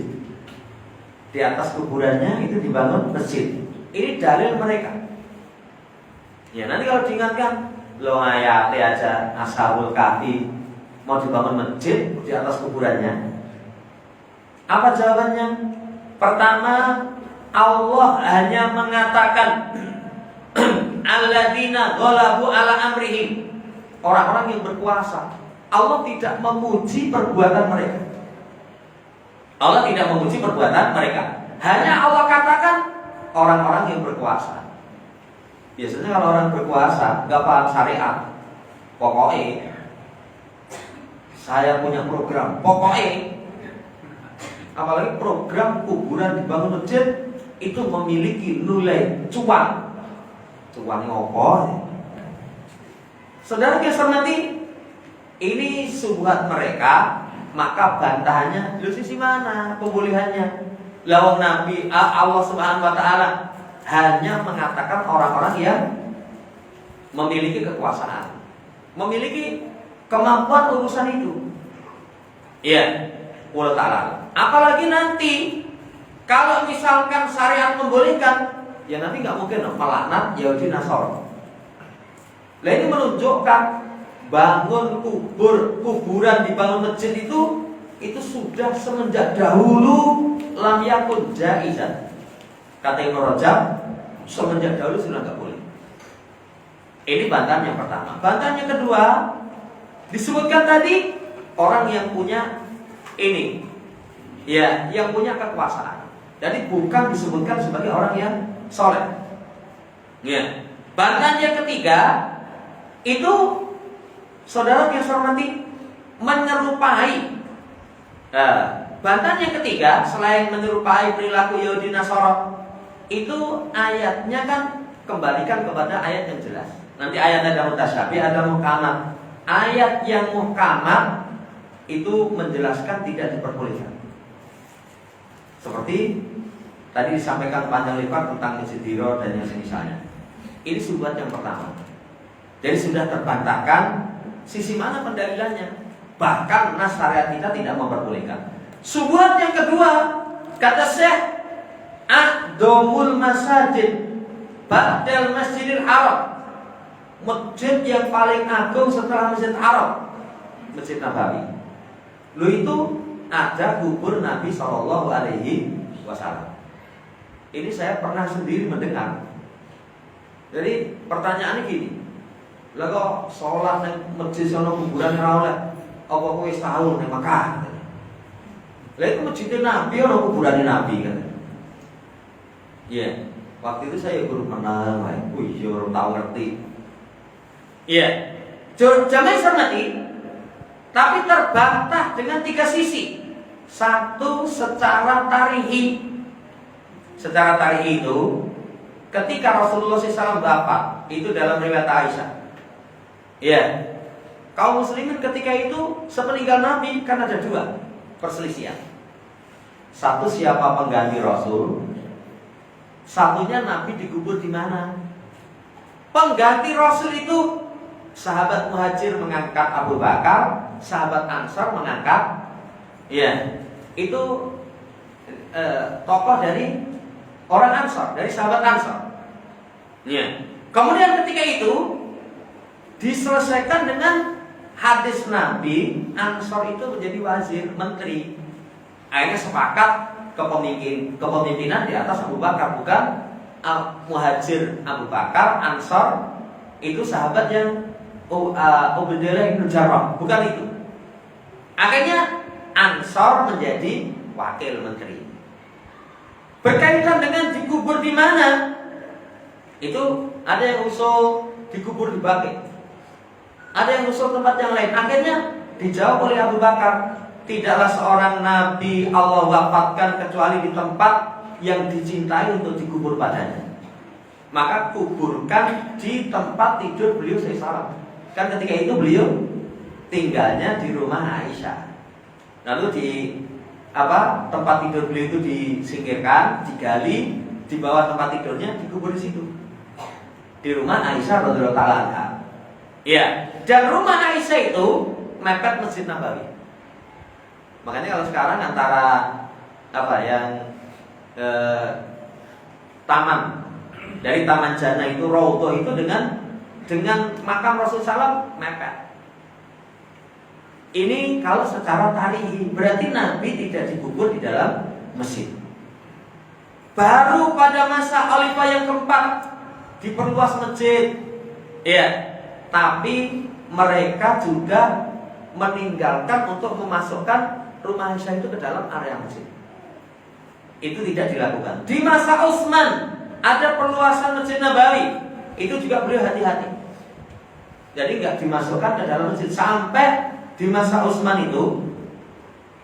Di atas kuburannya itu dibangun masjid. Ini dalil mereka. Ya nanti kalau diingatkan, lo ayat aja Ashabul Kahfi mau dibangun masjid di atas kuburannya. Apa jawabannya? Pertama, Allah hanya mengatakan alladzina ghalabu ala amrihim, orang-orang yang berkuasa. Allah tidak memuji perbuatan mereka. Allah tidak memuji perbuatan mereka. Hanya Allah katakan orang-orang yang berkuasa. Biasanya kalau orang berkuasa nggak paham syariat, pokoknya saya punya program, pokoknya. Apalagi program kuburan dibangun masjid itu memiliki nilai cuan. Cuan ngopo? Saudara yang hormati, ini subhat mereka, maka bantahannya lu sisi mana pembolehannya? Lawang Nabi Allah Subhanahu wa taala hanya mengatakan orang-orang yang memiliki kekuasaan, memiliki kemampuan urusan itu. Iya, Allah Ta'ala. Apalagi nanti kalau misalkan syariat membolehkan, ya nanti nggak mungkin melaknat Yahudi Nasara. Nah ini menunjukkan bangun kuburan dibangun masjid itu sudah semenjak dahulu lam yakun jaizan. Kata Ibnu Rajab, semenjak dahulu sudah nggak boleh. Ini bantahan yang pertama. Bantahan yang kedua, disebutkan tadi orang yang punya ini, ya, yang punya kekuasaan. Jadi bukan disebutkan sebagai orang yang soleh. Ya. Bantahan yang ketiga itu, saudara yang saya hormati, menyerupai. Bantahan yang ketiga selain menyerupai perilaku Yahudi Nasara, itu ayatnya kan kembalikan kepada ayat yang jelas. Nanti ayat ada mutasyabih, ada muhkamat. Ayat yang muhkamat itu menjelaskan tidak diperbolehkan. Seperti tadi disampaikan panjang lebar tentang istidiro dan yang semisalnya. Ini subhat yang pertama. Jadi sudah terbantahkan sisi mana pendalilannya. Bahkan nas syariat kita tidak memperbolehkan. Subhat yang kedua, kata Syekh, a'dhamul masajid ba'dal masjidil haram. Masjid yang paling agung setelah Masjid Haram, Masjid Nabawi. Lu itu ada kubur Nabi SAW. Ini saya pernah sendiri mendengar. Jadi pertanyaannya gini, lah kok sholat nang masjid sono kuburan ora oleh? Apa kowe wis tahu nang Makkah? Lah itu masjid Nabi ono kuburan Nabi kan. Iya, waktu itu saya guru menang, iya orang tahu ngerti. Iya, jangan cermati, tapi terbantah dengan tiga sisi. Satu, secara tarihi. Secara tarihi itu, ketika Rasulullah SAW wafat, itu dalam riwayat Aisyah. Iya, kaum muslimin ketika itu sepeninggal Nabi kan ada dua perselisihan. Satu, siapa pengganti Rasul. Satunya Nabi dikubur di mana. Pengganti Rasul itu sahabat Muhajir mengangkat Abu Bakar, sahabat Ansar mengangkat, ya, itu tokoh dari orang Ansar, dari sahabat Ansar. Ya. Kemudian ketika itu diselesaikan dengan hadis Nabi, Ansar itu menjadi wazir, menteri. Akhirnya sepakat kepemimpinan di atas Abu Bakar, bukan Muhajir Abu Bakar, Ansar itu sahabat yang Ubaidillah bin Jarrah, bukan itu. Akhirnya Ansar menjadi wakil menteri. Berkaitan dengan dikubur di mana, itu ada yang usul dikubur di Baqi', ada yang usul tempat yang lain. Akhirnya dijawab oleh Abu Bakar, tidaklah seorang nabi Allah wafatkan kecuali di tempat yang dicintai untuk dikubur padanya. Maka kuburkan di tempat tidur beliau SAW. Kan ketika itu beliau tinggalnya di rumah Aisyah. Lalu di tempat tidur beliau itu disingkirkan, digali, di bawah tempat tidurnya dikubur di situ. Di rumah Aisyah radhiyallahu taala. Ya, dan rumah Aisyah itu mepet Masjid Nabawi. Makanya kalau sekarang antara taman dari Taman Jannah itu Raudhah itu dengan makam Rasul SAW mepet. Ini kalau secara tarihi berarti Nabi tidak dikubur di dalam masjid. Baru pada masa Khalifah yang keempat diperluas masjid. Ya, tapi mereka juga meninggalkan untuk memasukkan rumah Aisyah itu ke dalam area masjid. Itu tidak dilakukan. Di masa Utsman ada perluasan Masjid Nabawi, itu juga beliau hati-hati. Jadi nggak dimasukkan ke dalam masjid. Sampai di masa Utsman itu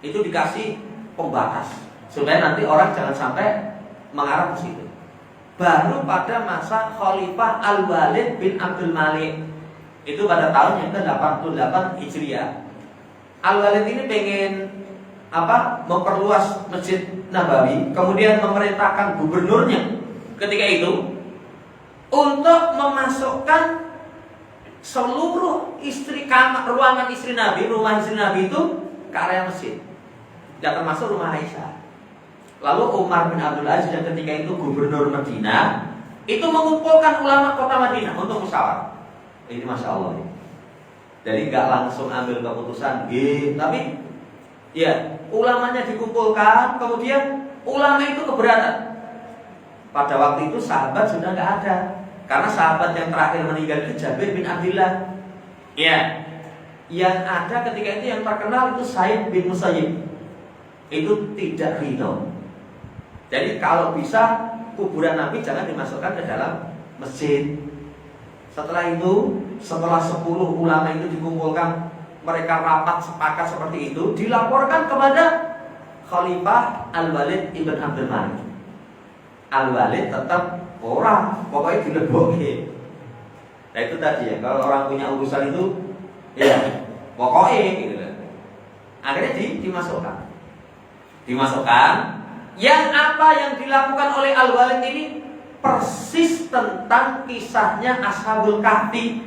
dikasih pembatas supaya nanti orang jangan sampai mengarah ke situ. Baru pada masa Khalifah Al-Walid bin Abdul Malik, itu pada tahun yang ke-88 Hijriah. Al-Walid ini pengen memperluas Masjid Nabawi, kemudian memerintahkan gubernurnya ketika itu untuk memasukkan seluruh istri kamar, ruangan istri Nabi, rumah istri Nabi itu ke area masjid. Tidak termasuk rumah Aisyah. Lalu Umar bin Abdul Aziz yang ketika itu gubernur Madinah itu mengumpulkan ulama kota Madinah untuk musyawarah. Ini masya Allah. Jadi nggak langsung ambil keputusan, tapi ya ulamanya dikumpulkan, kemudian ulama itu keberatan. Pada waktu itu sahabat sudah nggak ada, karena sahabat yang terakhir meninggal itu Jabir bin Abdullah. Ya, yang ada ketika itu yang terkenal itu Sa'id bin Musayyib. Itu tidak ridho. Jadi kalau bisa kuburan Nabi jangan dimasukkan ke dalam masjid. Setelah itu, setelah 10 ulama itu dikumpulkan, mereka rapat sepakat seperti itu, dilaporkan kepada Khalifah Al-Walid ibn Abdul Malik. Al-Walid tetap orang, pokoknya dilebokke. Nah itu tadi ya, kalau orang punya urusan itu, ya pokoknya gitu. Akhirnya dimasukkan. Yang apa yang dilakukan oleh Al-Walid ini persis tentang kisahnya Ashabul Kahfi.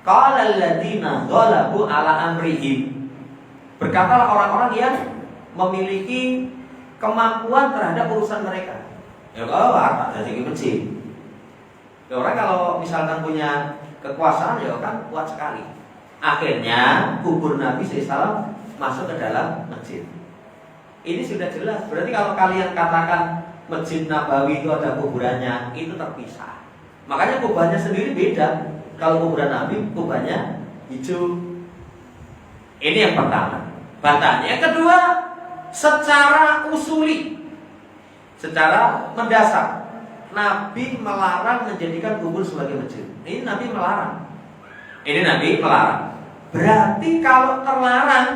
Qala alladziina ghalabu ala amrihim. Berkatalah orang-orang yang memiliki kemampuan terhadap urusan mereka. Ya kalau harta dari masjid. Ya orang kalau misalkan punya kekuasaan ya kan kuat sekali. Akhirnya kubur Nabi SAW masuk ke dalam masjid. Ini sudah jelas. Berarti kalau kalian katakan Masjid Nabawi itu ada kuburannya, itu terpisah. Makanya kuburannya sendiri beda. Kalau kuburan Nabi, kuburannya hijau. Ini yang pertama. Bantahnya. Yang kedua, secara usuli, secara mendasar, Nabi melarang menjadikan kubur sebagai masjid. Ini Nabi melarang. Berarti kalau terlarang,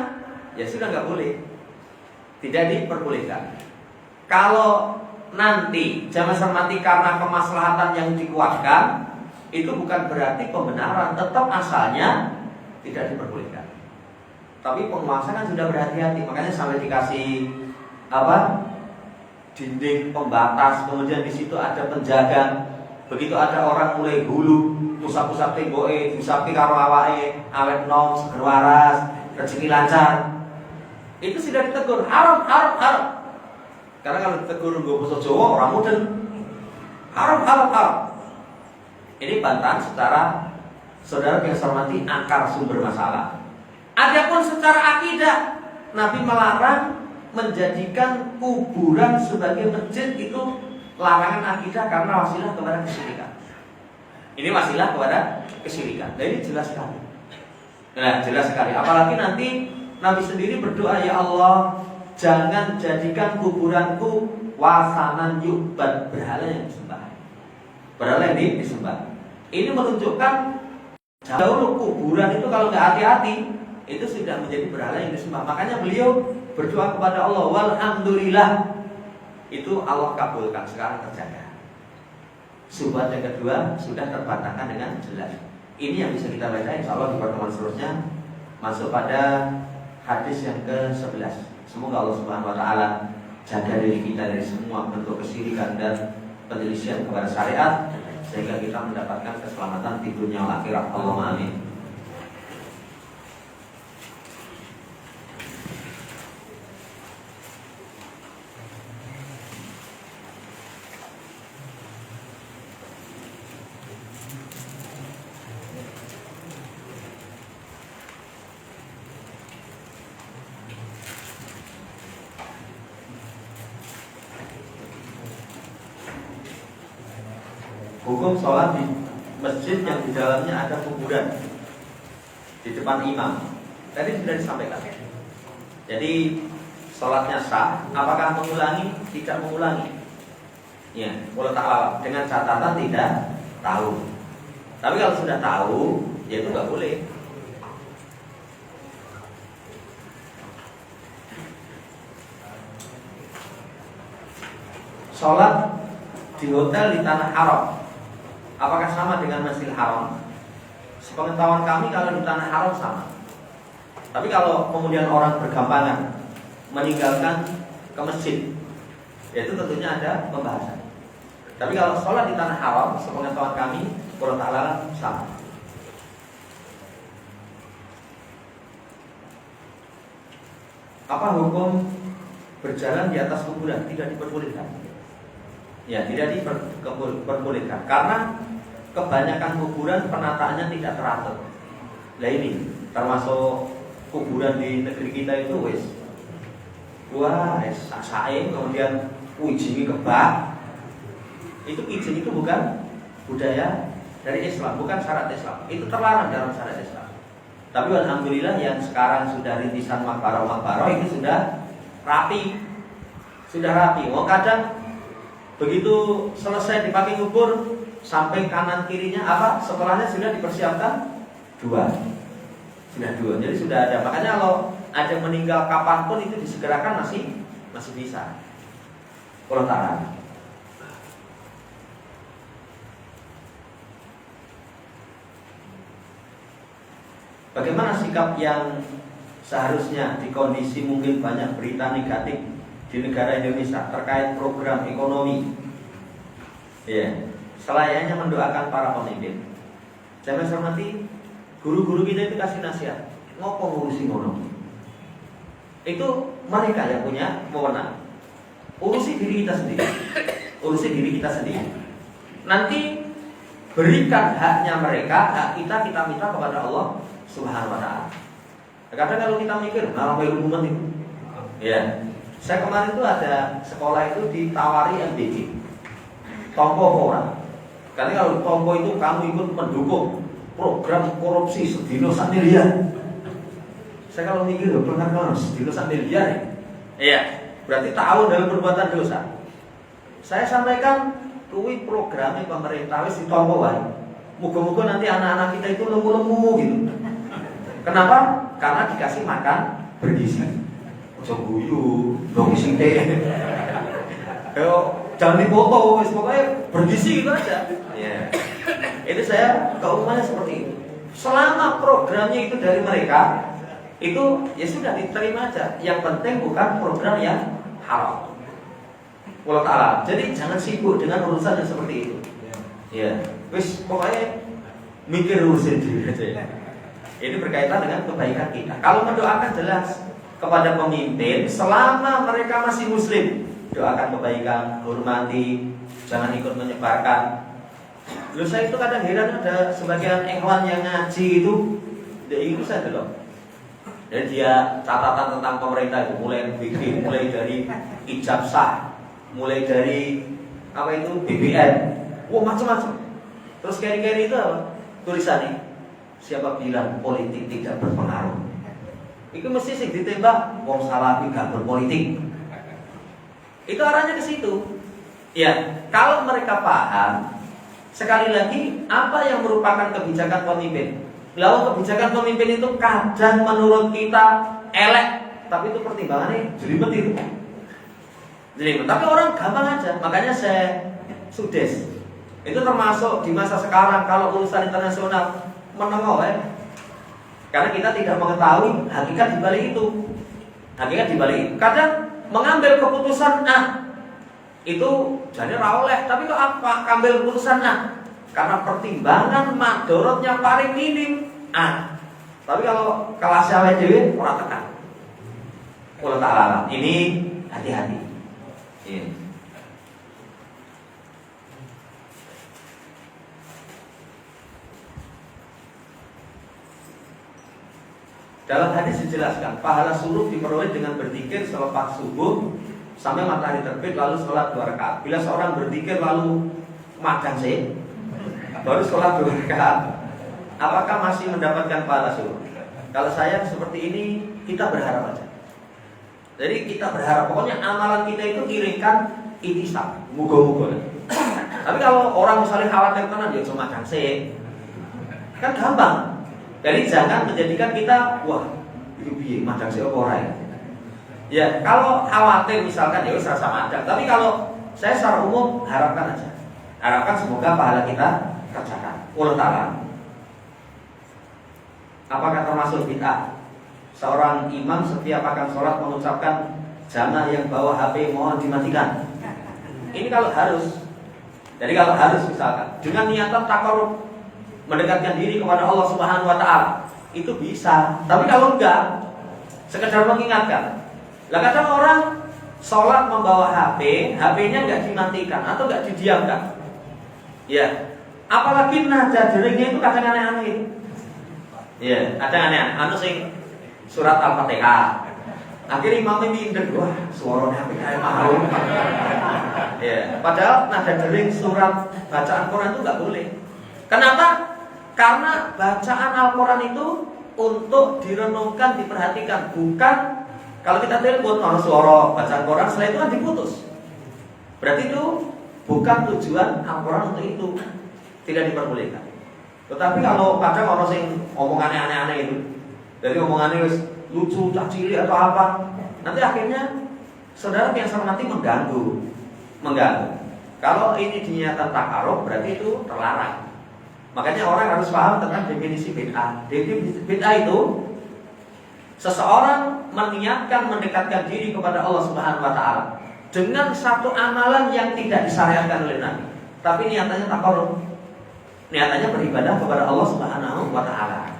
ya sudah nggak boleh, tidak diperbolehkan. Kalau nanti jangan cermati karena kemaslahatan yang dikuatkan, itu bukan berarti pembenaran, tetap asalnya tidak diperbolehkan. Tapi penguasa kan sudah berhati-hati, makanya sampai dikasih dinding pembatas, kemudian di situ ada penjaga. Begitu ada orang mulai hulu, pusat-pusat temboknya, diusapi karo awake, awet nom, seger waras, rezeki lancar. Itu sudah ditegur, haram. Karena kalau ditegur gue basa Jawa orang mudeng. Haram. Ini bantahan secara saudara yang hormati akar sumber masalah. Adapun secara akidah, Nabi melarang menjadikan kuburan sebagai masjid, itu larangan akidah karena wasilah kepada kesyirikan. Ini wasilah kepada kesyirikan. Dan ini jelas sekali. Nah, jelas sekali. Apalagi nanti Nabi sendiri berdoa, ya Allah, jangan jadikan kuburanku wasanan yu'bad, berhala yang disembah. Berhala yang disembah. Ini menunjukkan dahulu kuburan itu kalau nggak hati-hati itu sudah menjadi berhala yang disembah. Makanya beliau berdoa kepada Allah, walhamdulillah, itu Allah kabulkan, sekarang terjaga. Subhat yang kedua sudah terbantahkan dengan jelas. Ini yang bisa kita baca insya Allah di pertemuan seterusnya, masuk pada hadis yang ke-11. Semoga Allah Subhanahu wa taala jaga diri kita dari semua bentuk kesyirikan dan penyelisihan kepada syariat, sehingga kita mendapatkan keselamatan di dunia dan akhirat. Allahumma amin. Hukum sholat di masjid yang di dalamnya ada kuburan di depan imam. Tadi sudah disampaikan. Jadi sholatnya sah. Apakah mengulangi? Tidak mengulangi. Ya, boleh ta'ala dengan catatan tidak tahu. Tapi kalau sudah tahu, ya itu nggak boleh. Sholat di hotel di tanah haram, apakah sama dengan Masjidil Haram? Sepengetahuan kami kalau di tanah haram sama. Tapi kalau kemudian orang bergampangan meninggalkan ke masjid, yaitu tentunya ada pembahasan. Tapi kalau sholat di tanah haram, sepengetahuan kami, Allah Ta'ala sama. Apa hukum berjalan di atas kuburan? Tidak diperbolehkan. Ya, tidak diperbolehkan karena kebanyakan kuburan penataannya tidak teratur. Nah ini termasuk kuburan di negeri kita itu wes, wah, sasae kemudian ujingi kebak. Itu izin itu bukan budaya dari Islam, bukan syarat Islam. Itu terlarang dalam syarat Islam. Tapi alhamdulillah yang sekarang sudah rintisan makbaro itu sudah rapi. Sudah rapi. Wong kadang begitu selesai dipakai kubur, sampai kanan kirinya apa? Setelahnya sudah dipersiapkan dua. Sudah dua. Jadi sudah ada. Makanya kalau ada meninggal kapanpun itu disegerakan masih bisa. Allah Ta'ala. Bagaimana sikap yang seharusnya di kondisi mungkin banyak berita negatif di negara Indonesia terkait program ekonomi? Ya, selayaknya mendoakan para pemimpin. Saya menghormati guru-guru kita itu kasih nasihat, ngopo ngurusi ngono. Itu mereka yang punya wewenang. Urusi diri kita sendiri. Urusi diri kita sendiri. Nanti berikan haknya mereka, hak kita minta kepada Allah Subhanahu wa ta'ala. Kadang kalau kita mikir, malah ilmu itu. Ya. Saya kemarin itu ada sekolah itu ditawari MBG. Tompo orang. Karena kalau tompo itu kamu ikut mendukung program korupsi sedino sak miliar. Saya kalau mikir, pernah kalau sedino sak miliar ya? Iya. Berarti tahu dalam perbuatan dosa. Saya sampaikan, kuwi programnya pemerintah wis ditompo wae. Muga-muga nanti anak-anak kita itu lemu-lemu gitu. Kenapa? Karena dikasih makan bergizi. Ojo guyu, dong sing teh. Jangan dipoto, pokoknya bergizi gitu aja. Ya. Itu saya keumumannya seperti itu. Selama programnya itu dari mereka, itu ya sudah diterima aja. Yang penting bukan program yang haram. Allah Ta'ala. Jadi jangan sibuk dengan urusan yang seperti itu. Ya, wis pokoknya mikir urusan diri aja ya. Ini berkaitan dengan kebaikan kita. Kalau mendoakan jelas kepada pemimpin selama mereka masih muslim, doakan kebaikan, hormati, jangan ikut menyebarkan. Lalu saya itu kadang heran ada sebagian ikhwan yang ngaji itu, itu saya loh. Dan dia catatan tentang pemerintah itu mulai bikin, mulai dari ijab sah, mulai dari apa itu BBM, wah macam-macam. Terus kiri-kiri itu apa? Tulisannya, siapa bilang politik tidak berpengaruh? Itu mesti sih ditembak, wong salafi gak berpolitik. Itu arahnya ke situ. Ya, kalau mereka paham, sekali lagi apa yang merupakan kebijakan pemimpin? Lalu kebijakan pemimpin itu kadang menurut kita elek, tapi itu pertimbangannya jelimet itu. Jelimet. Tapi orang gampang aja. Makanya saya sudes. Itu termasuk di masa sekarang kalau urusan internasional menengok ya. Karena kita tidak mengetahui hakikat di balik itu. Hakikat di balik itu. Kadang mengambil keputusan itu jadi oleh, tapi kok apa ambil keputusan karena pertimbangan madorotnya paling minim tapi kalau kelas awake dhewe ora tekan. Allah Ta'ala ini hati-hati. Iya. Dalam hadis dijelaskan pahala suruh diperoleh dengan berzikir selepas subuh sampai matahari terbit lalu sholat 2 rakaat. Bila seorang berzikir lalu makan baru sholat 2 rakaat, apakah masih mendapatkan pahala suruh? Kalau saya seperti ini, kita berharap aja. Jadi kita berharap, pokoknya amalan kita itu iringkan itisab, muga-muga. Tapi kalau orang misalnya khawatir tenan dia cuma makan kan gampang. Jadi jangan menjadikan kita wah itu piye madang apa ora ya. Ya, kalau khawatir misalkan ya wis rasa madang. Tapi kalau saya secara umum harapkan aja. Harapkan semoga pahala kita kerjakan. Allah Ta'ala. Apakah termasuk bid'ah? Seorang imam setiap akan sholat mengucapkan jamaah yang bawa HP mohon dimatikan. Ini kalau harus Jadi kalau harus misalkan dengan niatan takarrub, mendekatkan diri kepada Allah Subhanahu wa taala, itu bisa. Tapi kalau enggak, sekedar mengingatkan. Lah kadang orang sholat membawa HP, HP-nya enggak dimatikan atau enggak didiamkan. Ya. Apalagi nada deringnya itu kadang aneh-aneh. Ya, kadang aneh-aneh. Anu sing surat Al-Fatihah. Akhirnya imamnya minder, wah suaranya kayak mahal. Ya, padahal nada dering surat bacaan Quran itu nggak boleh. Kenapa? Karena bacaan Al-Quran itu untuk direnungkan, diperhatikan. Bukan kalau kita telepon orang suara bacaan Quran, setelah itu kan diputus. Berarti itu bukan tujuan Al-Quran untuk itu, tidak diperbolehkan. Tetapi kalau kadang orang sing omongannya aneh-aneh itu, dari omongannya lucu, cacili atau apa, nanti akhirnya saudara yang hormati mengganggu. Kalau ini dinyatakan takarrub berarti itu terlarang. Makanya orang harus paham tentang definisi bid'ah. Definisi bid'ah itu seseorang meniatkan mendekatkan diri kepada Allah Subhanahu wa taala dengan satu amalan yang tidak disyariatkan oleh Nabi, tapi niatannya takarrub. Niatannya beribadah kepada Allah Subhanahu wa taala.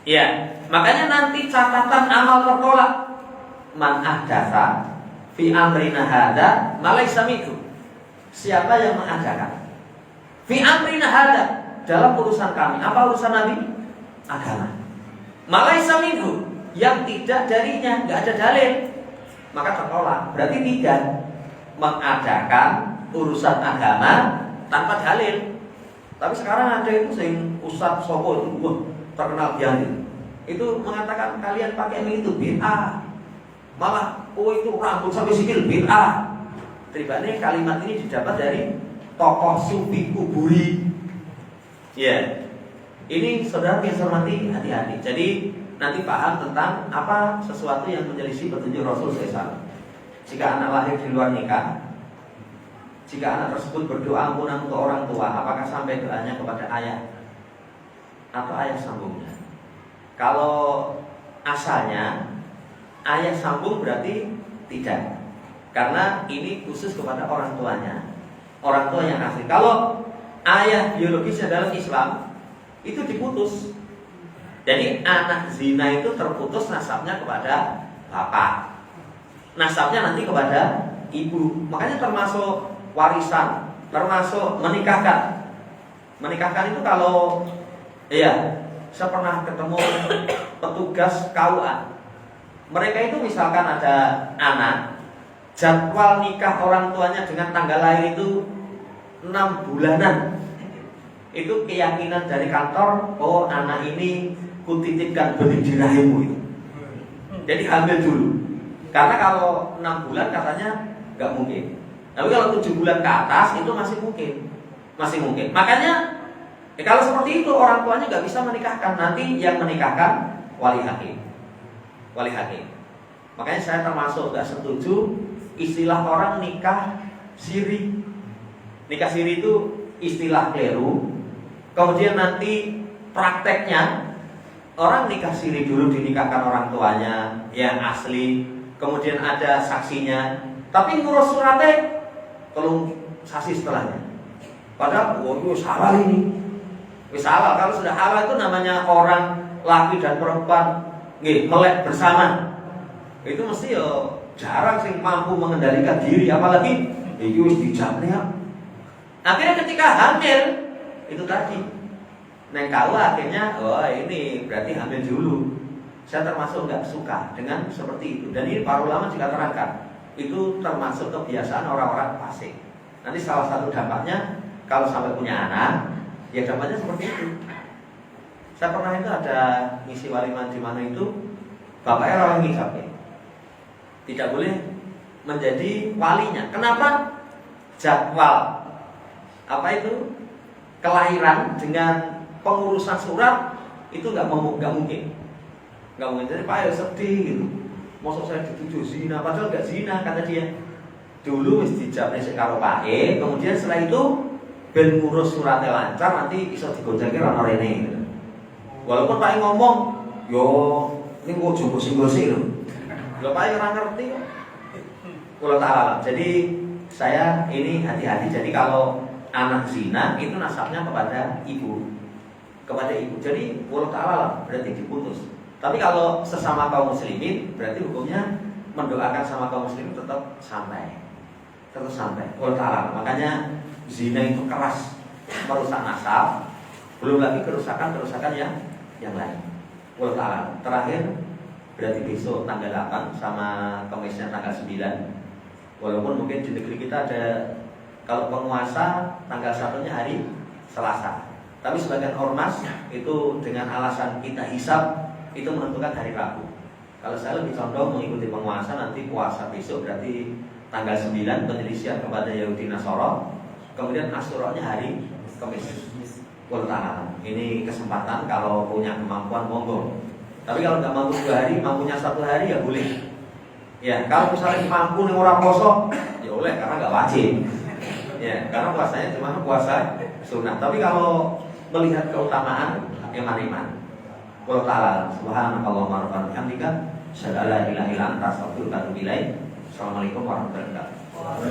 Ya, makanya nanti catatan amal tertolak. Man ahdatsa fi amrina hadza ma laysa minhu. Siapa yang mengadakan fi amrina hadza dalam urusan kami, apa urusan Nabi? Agama. Ma laysa minhu, yang tidak darinya, enggak ada dalil, maka tertolak. Berarti tidak mengadakan urusan agama tanpa dalil. Tapi sekarang ada itu sing ustaz sapa itu, wah, terkenal biar itu mengatakan kalian pakai mie itu bid'ah. Malah itu rambut sampai sikil bid'ah. Teribane kalimat ini didapat dari tokoh sufi kuburi. Ya. Ini saudara yang hormati, hati-hati. Jadi nanti paham tentang apa sesuatu yang menyelisih petunjuk Rasul SAW. Jika anak lahir di luar nikah, jika anak tersebut berdoa ampunan untuk orang tua, apakah sampai doanya kepada ayah atau ayah sambungnya? Kalau asalnya ayah sambung berarti tidak, karena ini khusus kepada orang tuanya, orang tua yang asli. Kalau ayah biologisnya dalam Islam itu diputus. Jadi anak zina itu terputus nasabnya kepada bapak, nasabnya nanti kepada ibu. Makanya termasuk warisan, termasuk menikahkan. Menikahkan itu kalau saya pernah ketemu petugas KUA. Mereka itu misalkan ada anak, jadwal nikah orang tuanya dengan tanggal lahir itu 6 bulanan. Itu keyakinan dari kantor, oh anak ini kutitipkan benih di rahimmu itu. Jadi hamil dulu. Karena kalau 6 bulan katanya nggak mungkin. Tapi kalau 7 bulan ke atas itu masih mungkin. Makanya kalau seperti itu orang tuanya nggak bisa menikahkan. Nanti yang menikahkan wali hakim. Makanya saya termasuk nggak setuju istilah orang nikah siri. Nikah siri itu istilah keliru. Kemudian nanti prakteknya orang nikah siri dulu dinikahkan orang tuanya yang asli, kemudian ada saksinya, tapi ngurus suratnya kalau saksi setelahnya. Padahal itu salah ini. Salah. Kalau sudah halal itu namanya orang laki dan perempuan melek bersama. Itu mesti jarang sih mampu mengendalikan diri, apalagi itu wis dijamnya. Akhirnya ketika hamil itu tadi neng kau akhirnya ini berarti hamil dulu. Saya termasuk nggak suka dengan seperti itu. Dan ini para ulama juga terangkan itu termasuk kebiasaan orang-orang fasik. Nanti salah satu dampaknya kalau sampai punya anak, ya dampaknya seperti itu. Saya pernah itu ada ngisi waliman di mana itu bapaknya orang hijab ya, tidak boleh menjadi walinya. Kenapa? Jadwal kelahiran dengan pengurusan surat itu nggak mungkin. Jadi Pak ya sedih gitu. Masa saya dituduh zina, padahal nggak zina kata dia. Dulu mesti dijawabnya sekaro Pak kemudian setelah itu ben ngurus suratnya lancar nanti bisa digoncengke ana rene gitu. Walaupun Pak ngomong, yo ini kok jogo-jogo lho. Lho Pak ora ngerti kok. Kula taala. Jadi saya ini hati-hati. Jadi kalau anak zina itu nasabnya kepada ibu. Jadi Allah Ta'ala berarti diputus. Tapi kalau sesama kaum muslimin berarti hukumnya mendoakan sama kaum muslimin tetap sampai. Allah Ta'ala. Makanya zina itu keras, merusak nasab, belum lagi kerusakan yang lain. Allah Ta'ala. Terakhir berarti besok tanggal 8 sama Kamisnya tanggal 9. Walaupun mungkin di negeri kita ada, kalau penguasa tanggal 1-nya hari Selasa. Tapi sebagian ormas itu dengan alasan kita hisab itu menentukan hari Rabu. Kalau saya lebih condong mengikuti penguasa, nanti puasa besok berarti tanggal 9 penyelisihan kepada Yahudi Nasara. Kemudian Asyuranya hari Kamis. Ini kesempatan kalau punya kemampuan monggo. Tapi kalau nggak mampu 2 hari, mampunya 1 hari ya boleh. Ya, kalau misalnya mampu nih orang poso, ya boleh karena nggak wajib. Ya, karena puasanya cuma puasa sunnah. Tapi kalau melihat keutamaan iman. Wallahu ta'ala subhanakallahumma rabbana bihamdika asyhadu an la ilaha illa anta astaghfiruka wa atubu ilaik. Assalamualaikum warahmatullahi wabarakatuh.